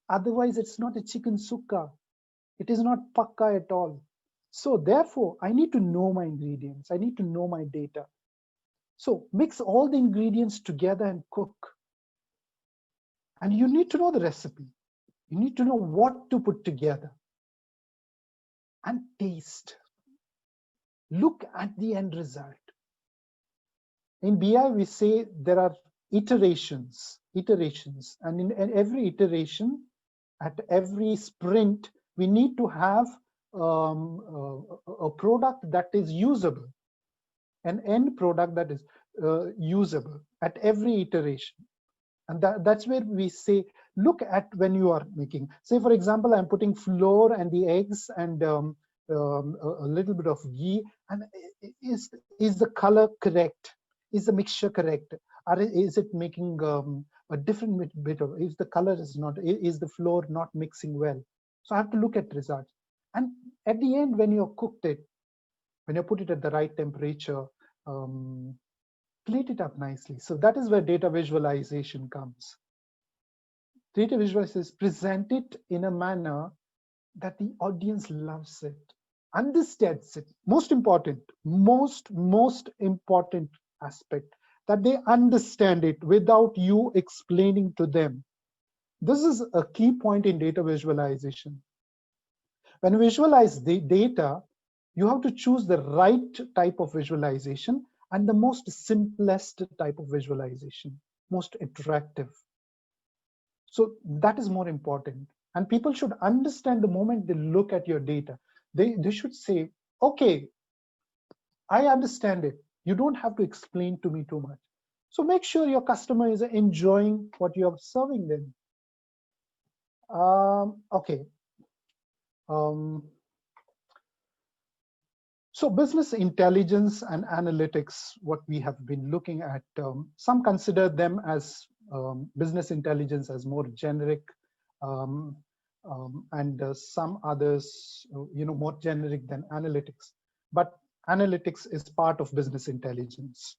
Otherwise, it's not a chicken sukka. It is not pakka at all. So therefore, I need to know my ingredients. I need to know my data. So mix all the ingredients together and cook. And you need to know the recipe. You need to know what to put together. And taste. Look at the end result. In BI, we say there are iterations. And in every iteration, at every sprint, we need to have a product that is usable, an end product that is usable at every iteration. And that's where we say, look at when you are making, say for example, I'm putting flour and the eggs and a little bit of ghee, and is the color correct? Is the mixture correct? Or is it making a different bit of, if the color is not, is the flour not mixing well? So I have to look at results. And at the end, when you've cooked it, when you put it at the right temperature, plate it up nicely. So that is where data visualization comes. Data visualization is presented in a manner that the audience loves it, understands it. Most important aspect, that they understand it without you explaining to them. This is a key point in data visualization. When you visualize the data, you have to choose the right type of visualization and the most simplest type of visualization, most attractive. So that is more important. And people should understand the moment they look at your data. They should say, okay, I understand it. You don't have to explain to me too much. So make sure your customer is enjoying what you're serving them. Okay. So business intelligence and analytics, what we have been looking at, some consider them as business intelligence as more generic, um, and some others, more generic than analytics. But analytics is part of business intelligence.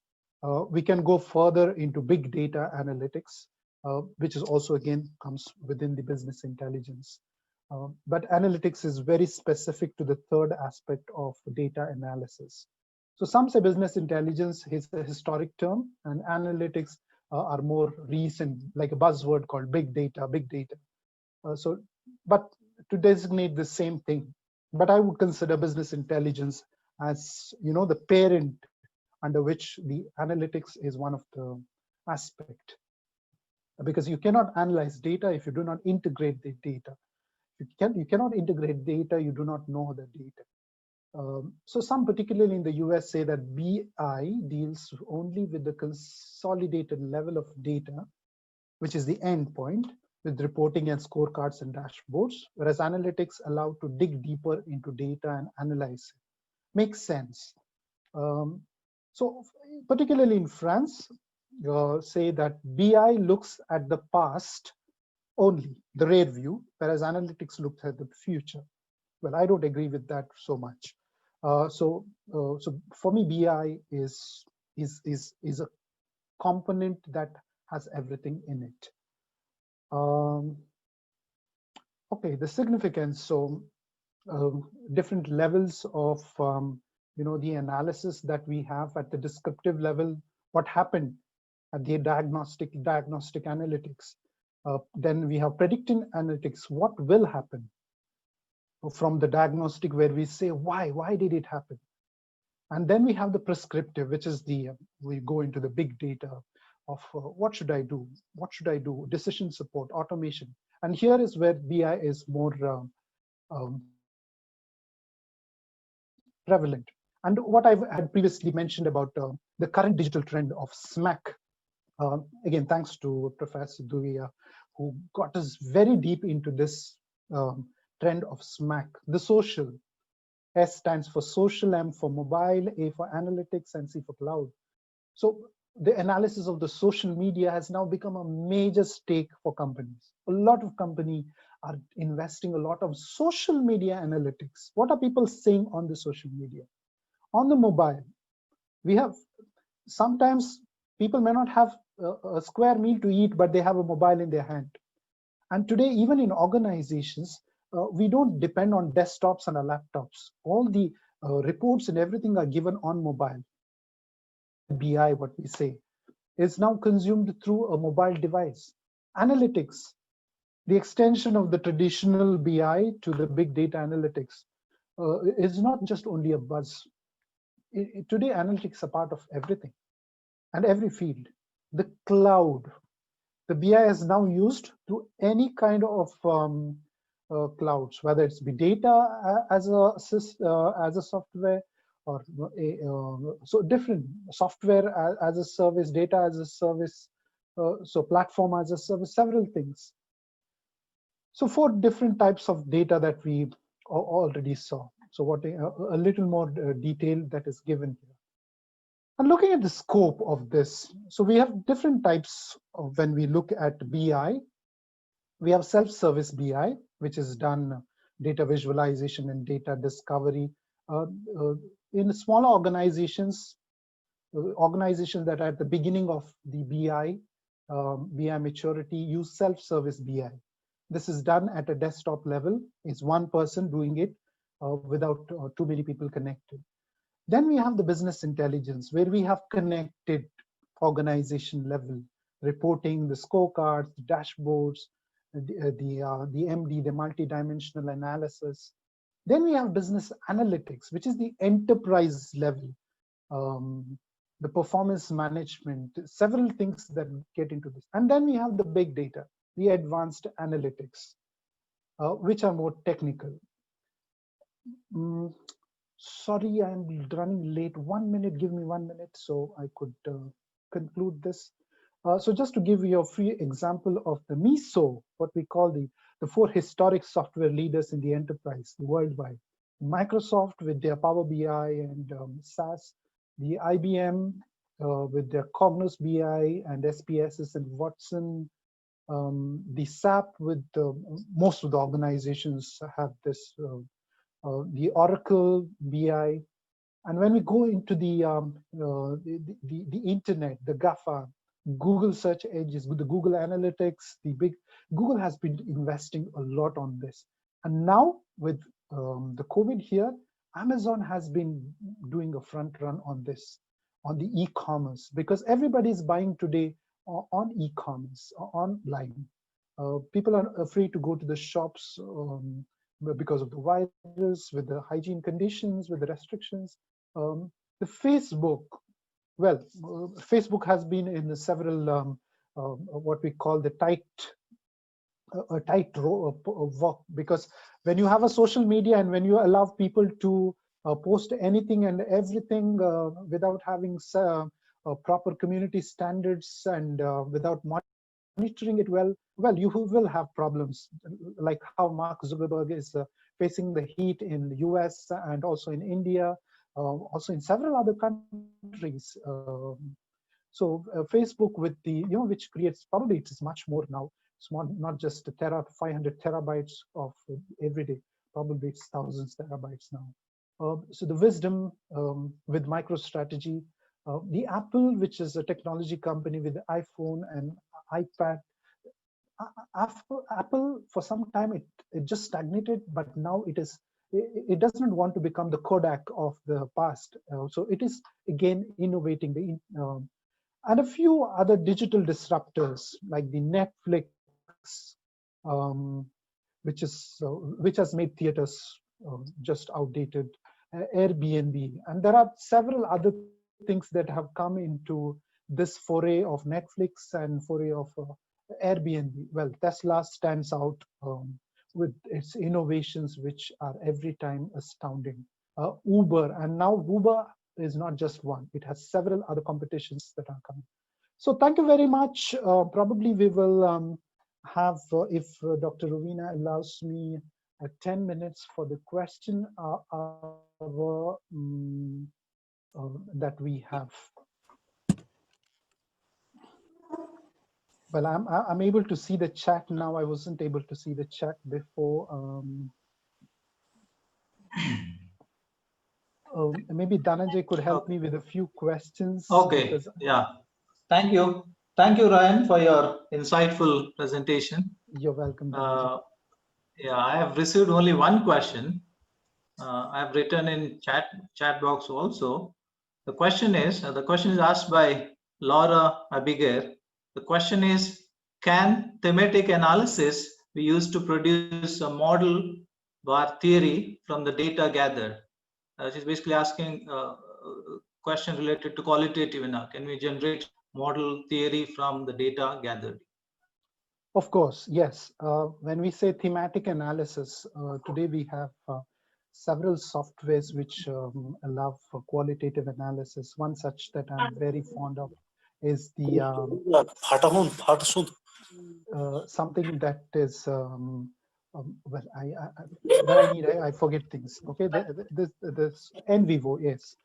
We can go further into big data analytics, which is also again comes within the business intelligence. But analytics is very specific to the third aspect of data analysis. So some say business intelligence is a historic term, and analytics are more recent, like a buzzword called big data, big data. But to designate the same thing. But I would consider business intelligence as, the parent under which the analytics is one of the aspect. Because you cannot analyze data if you do not integrate the data. You cannot integrate data, you do not know the data. So some, particularly in the US, say that BI deals only with the consolidated level of data, which is the end point, with reporting and scorecards and dashboards, whereas analytics allow to dig deeper into data and analyze it. Makes sense. So particularly in France, say that BI looks at the past only, the rear view, whereas analytics looks at the future. Well, I don't agree with that so much. So for me, BI is a component that has everything in it. Okay, the significance. So different levels of the analysis that we have at the descriptive level. What happened at the diagnostic analytics. Then we have predictive analytics. What will happen? From the diagnostic, where we say why did it happen? And then we have the prescriptive, which is we go into the big data of what should I do, decision support, automation. And here is where BI is more prevalent. And what I had previously mentioned about the current digital trend of SMAC, again, thanks to Professor Duvia, who got us very deep into this trend of SMAC, the social. S stands for social, M for mobile, A for analytics, and C for cloud. So the analysis of the social media has now become a major stake for companies. A lot of companies are investing a lot of social media analytics. What are people saying on the social media? On the mobile, we have sometimes people may not have a square meal to eat, but they have a mobile in their hand. And today, even in organizations, we don't depend on desktops and laptops. All the reports and everything are given on mobile. BI, what we say, is now consumed through a mobile device. Analytics, the extension of the traditional BI to the big data analytics, is not just only a buzz. Today, analytics are part of everything and every field. The cloud, the BI is now used to any kind of clouds, whether it's be data as a software, or so different software as a service, data as a service, so platform as a service, several things. So 4 different types of data that we already saw. So what a little more detail that is given here. And looking at the scope of this, so we have different types of when we look at BI. We have self-service BI, which is done data visualization and data discovery. In smaller organizations that are at the beginning of the BI maturity, use self-service BI. This is done at a desktop level. It's one person doing it without too many people connected. Then we have the business intelligence, where we have connected organization level reporting, the scorecards, the dashboards, the MD, the multi-dimensional analysis. Then we have business analytics, which is the enterprise level, the performance management, several things that get into this. And then we have the big data, the advanced analytics, which are more technical. Sorry, I'm running late. 1 minute, give me 1 minute so I could conclude this. So just to give you a free example of the MISO, what we call the four historic software leaders in the enterprise worldwide. Microsoft with their Power BI and SAS, the IBM with their Cognos BI and SPSS and Watson, the SAP with most of the organizations have this, the Oracle BI. And when we go into the internet, the GAFA, Google search engines, with the Google Analytics, Google has been investing a lot on this. And now with the COVID here, Amazon has been doing a front run on this, on the e-commerce, because everybody is buying today on e-commerce, online. People are afraid to go to the shops because of the virus, with the hygiene conditions, with the restrictions. The Facebook, well, Facebook has been in several what we call the tight walk, because when you have a social media and when you allow people to post anything and everything without having proper community standards and without monitoring it well, you will have problems, like how Mark Zuckerberg is facing the heat in the US and also in India, also in several other countries. So Facebook with the, which creates, probably it is much more now. It's not just 500 terabytes of every day, probably it's thousands terabytes now. So the wisdom with MicroStrategy, the Apple, which is a technology company with the iPhone and iPad. Apple for some time it just stagnated, but now it does not want to become the Kodak of the past. So it is again innovating and a few other digital disruptors like the Netflix, which has made theaters just outdated, Airbnb, and there are several other things that have come into this foray of Netflix and foray of Airbnb. Well, Tesla stands out with its innovations, which are every time astounding. Uber, and now Uber is not just one, it has several other competitions that are coming. So thank you very much. Probably we will have, if Dr. Rovina allows me 10 minutes for the question that we have. Well, I'm able to see the chat now. I wasn't able to see the chat before. Maybe Dhananjay could help me with a few questions. Okay, yeah. Thank you. Thank you, Ryan, for your insightful presentation. You're welcome. Yeah, I have received only one question. I have written in chat box also. The question is asked by Laura Abigail. The question is, can thematic analysis be used to produce a model bar theory from the data gathered? She's basically asking a question related to qualitative analysis. Can we generate model theory from the data gathered? Of course, yes. When we say thematic analysis, today we have several softwares which allow for qualitative analysis. One such that I'm very fond of is the something that is well, I forget things. Okay, this NVivo, yes,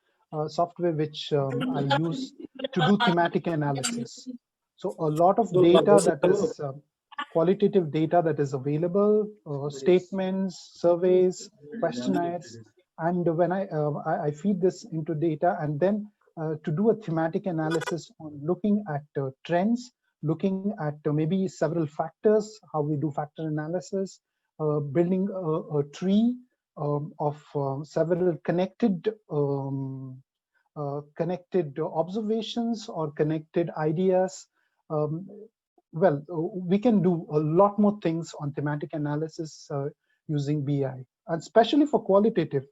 software which I use to do thematic analysis. So a lot of data that is qualitative data that is available, statements, surveys, questionnaires, and when I feed this into data, and then to do a thematic analysis on looking at trends, looking at maybe several factors, how we do factor analysis, building a tree of several connected observations or connected ideas. Well, we can do a lot more things on thematic analysis using BI, and especially for qualitative.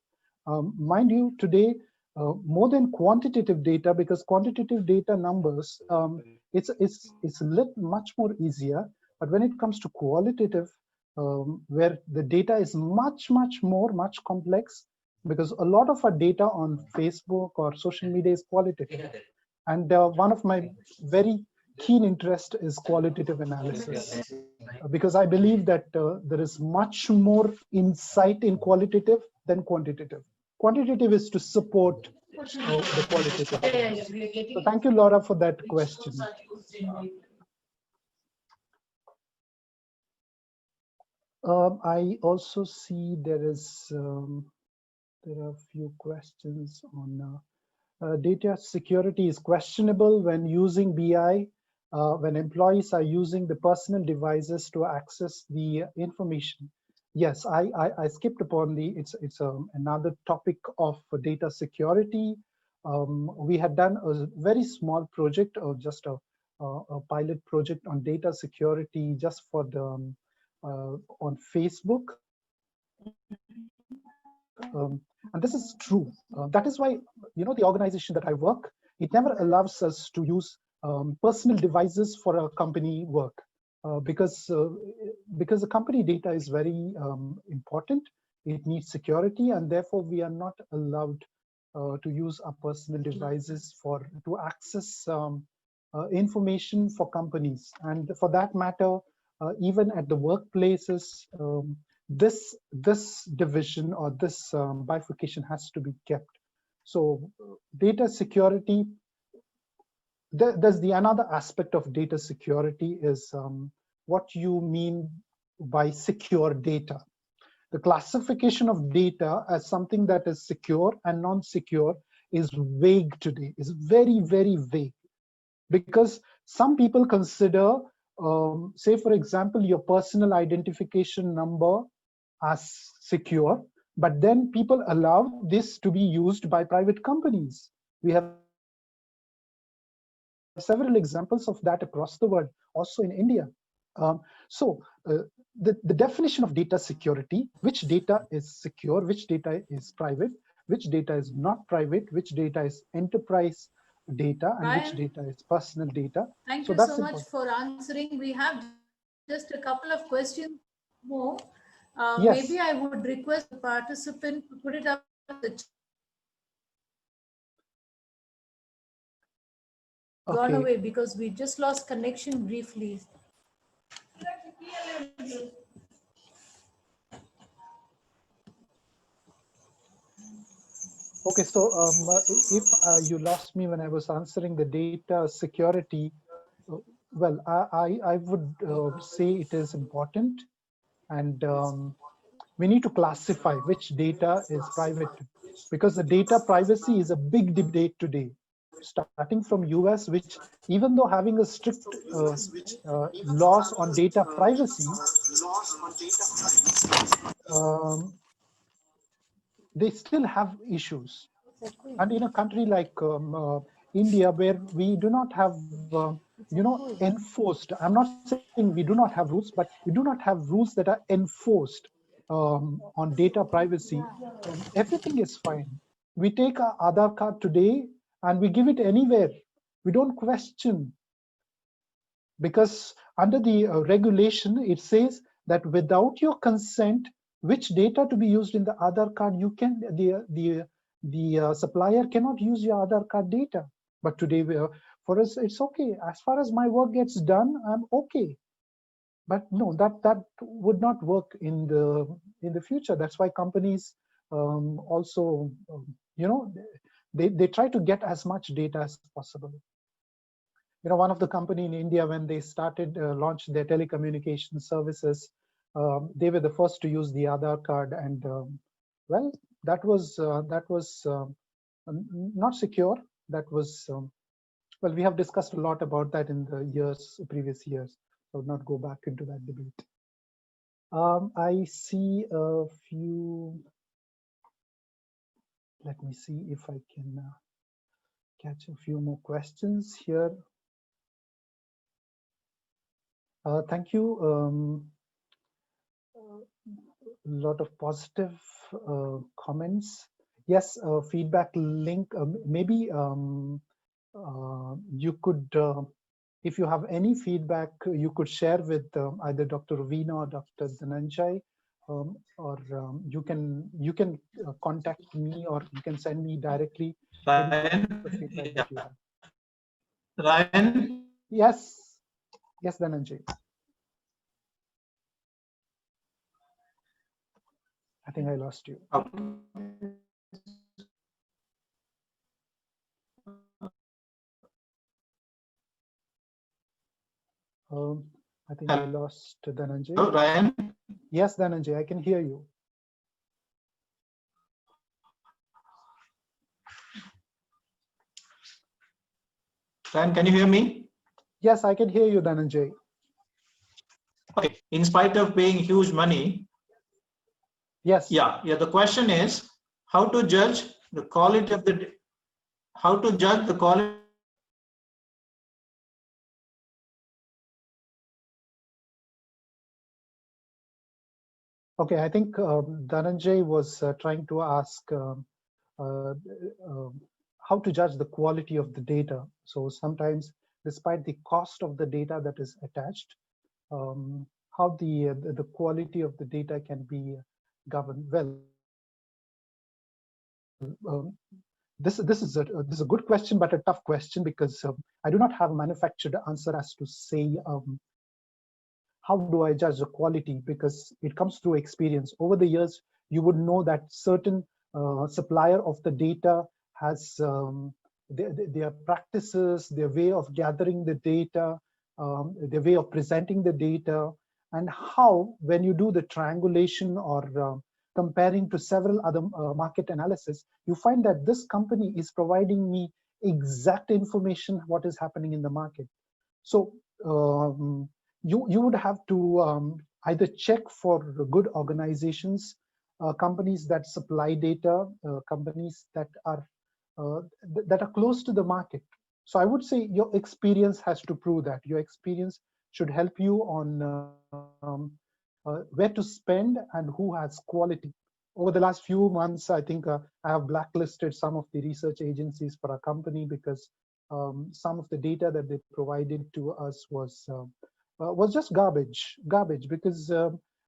Mind you, today, more than quantitative data, because quantitative data numbers, it's much more easier. But when it comes to qualitative, where the data is much complex, because a lot of our data on Facebook or social media is qualitative. And one of my very keen interest is qualitative analysis, because I believe that there is much more insight in qualitative than quantitative. Quantitative is to support the qualitative. So thank you, Laura, for that question. I also see there are a few questions on data security is questionable when using BI, when employees are using the personal devices to access the information. Yes, I skipped upon it's another topic of data security. We had done a very small project, or just a pilot project on data security, just for the on Facebook. And this is true. That is why, the organization that I work, it never allows us to use personal devices for a company work, because the company data is very important. It needs security, and therefore we are not allowed to use our personal devices to access information for companies. And for that matter, even at the workplaces, this division or this bifurcation has to be kept. So data security, there's the another aspect of data security is what you mean by secure data. The classification of data as something that is secure and non-secure is vague today, is very, very vague. Because some people consider, say, for example, your personal identification number as secure, but then people allow this to be used by private companies. We have several examples of that across the world, also in India. The definition of data security, which data is secure, which data is private, which data is not private, which data is enterprise data, and which data is personal data. Thank you so much for answering. We have just a couple of questions more. Yes. Maybe I would request the participant to put it up in the chat. Gone away because we just lost connection briefly. Okay, so if you lost me when I was answering the data security, well, I would say it is important, and we need to classify which data is private, because the data privacy is a big debate today, starting from US, which, even though having a strict laws on data privacy, they still have issues. And in a country like India, where we do not have, enforced, I'm not saying we do not have rules, but we do not have rules that are enforced on data privacy, everything is fine. We take our Aadhaar card today and we give it anywhere. We don't question, because under the regulation, it says that without your consent, which data to be used in the Aadhaar card, the supplier cannot use your Aadhaar card data. But today, for us, it's okay. As far as my work gets done, I'm okay. But no, that would not work in the future. That's why companies also, they try to get as much data as possible. One of the company in India, when they started launched their telecommunication services, they were the first to use the Aadhaar card, and well, that was not secure. That was well, we have discussed a lot about that in the previous years. I would not go back into that debate. I see a few. Let me see if I can catch a few more questions here. Thank you. A lot of positive comments. Yes, feedback link. Maybe you could, if you have any feedback, you could share with either Dr. Ravina or Dr. Dhananjay, or you can contact me, or you can send me directly. Yeah. Ryan? Yes. Yes, Dhananjay. I think I lost you. Okay. I think I lost Dhananjay. Hello, Ryan? Yes, Dhananjay, I can hear you. Ryan, can you hear me? Yes, I can hear you, Dhananjay. Okay. In spite of paying huge money, Yes. yeah. The question is how to judge the quality of the Okay, I think Dhananjay was trying to ask how to judge the quality of the data. So sometimes, despite the cost of the data that is attached, how the quality of the data can be governed. Well, this is a good question, but a tough question, because I do not have a manufactured answer as to say how do I judge the quality, because it comes through experience. Over the years, you would know that certain supplier of the data has their practices, their way of gathering the data, their way of presenting the data, and how, when you do the triangulation or comparing to several other market analysis, you find that this company is providing me exact information what is happening in the market. So you would have to either check for good organizations, companies that supply data, companies that are close to the market. So I would say your experience has to prove that. Your experience should help you on where to spend and who has quality. Over the last few months, I think I have blacklisted some of the research agencies for our company, because some of the data that they provided to us was just garbage. Because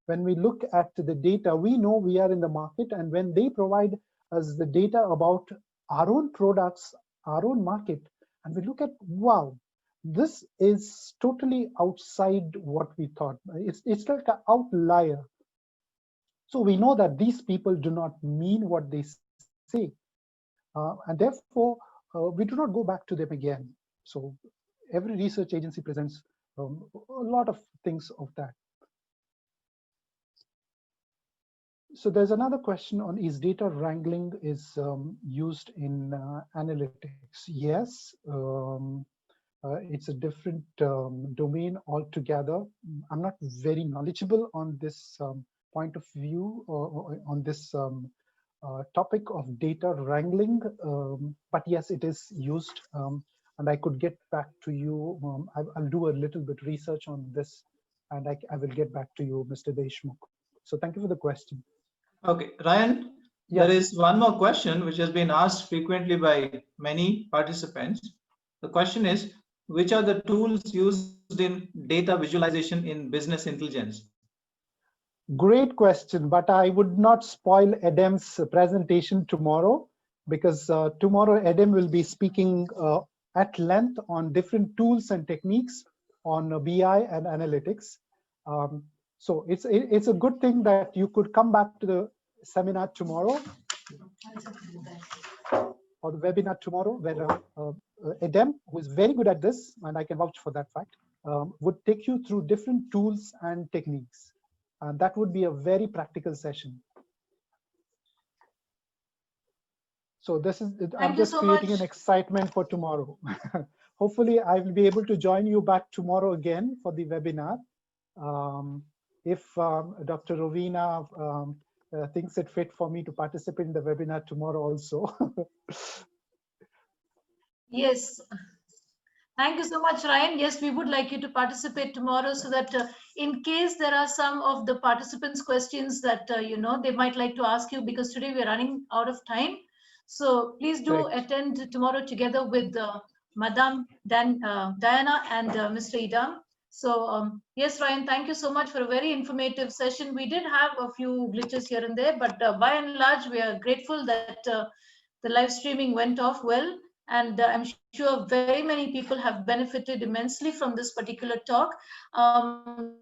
when we look at the data, we know we are in the market, and when they provide us the data about our own products, our own market, and we look at, wow, this is totally outside what we thought. It's like an outlier. So we know that these people do not mean what they say, and therefore we do not go back to them again. So every research agency presents a lot of things of that. So there's another question on, is data wrangling is used in analytics? Yes. It's a different domain altogether. I'm not very knowledgeable on this point of view, or on this topic of data wrangling, but yes, it is used, and I could get back to you. I'll do a little bit research on this, and I will get back to you, Mr. Deshmukh. So thank you for the question. Okay, Ryan, yes. There is one more question which has been asked frequently by many participants. The question is, which are the tools used in data visualization in business intelligence? Great question, but I would not spoil Adam's presentation tomorrow, because tomorrow Adam will be speaking at length on different tools and techniques on BI and analytics. So it's a good thing that you could come back to the seminar tomorrow, or the webinar tomorrow, where Adam, who is very good at this, and I can vouch for that fact, would take you through different tools and techniques. And that would be a very practical session. So this is, I'm just creating an excitement for tomorrow. Hopefully I will be able to join you back tomorrow again for the webinar. If Dr. Rovina thinks it fit for me to participate in the webinar tomorrow also. Yes. Thank you so much, Ryan. Yes, we would like you to participate tomorrow, so that in case there are some of the participants' questions that, they might like to ask you, because today we're running out of time. So please do attend tomorrow together with Madam Diana and Mr. Idam. So yes, Ryan, thank you so much for a very informative session. We did have a few glitches here and there, but by and large, we are grateful that the live streaming went off well. And I'm sure very many people have benefited immensely from this particular talk.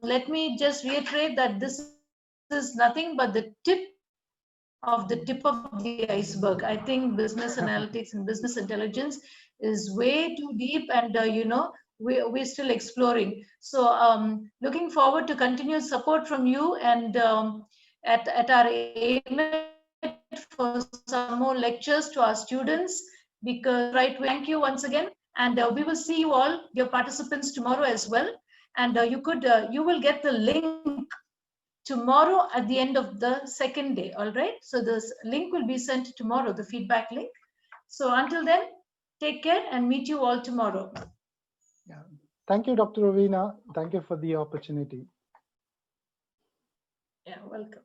Let me just reiterate that this is nothing but the tip of the iceberg. I think business analytics and business intelligence is way too deep, and we're still exploring. So looking forward to continued support from you, and at our AIMET for some more lectures to our students, because right, thank you once again, and we will see you all, your participants, tomorrow as well. And you will get the link tomorrow at the end of the second day. All right, so this link will be sent tomorrow, the feedback link. So until then, take care and meet you all tomorrow. Yeah. Thank you, Dr. Ravina. Thank you for the opportunity. Yeah, welcome.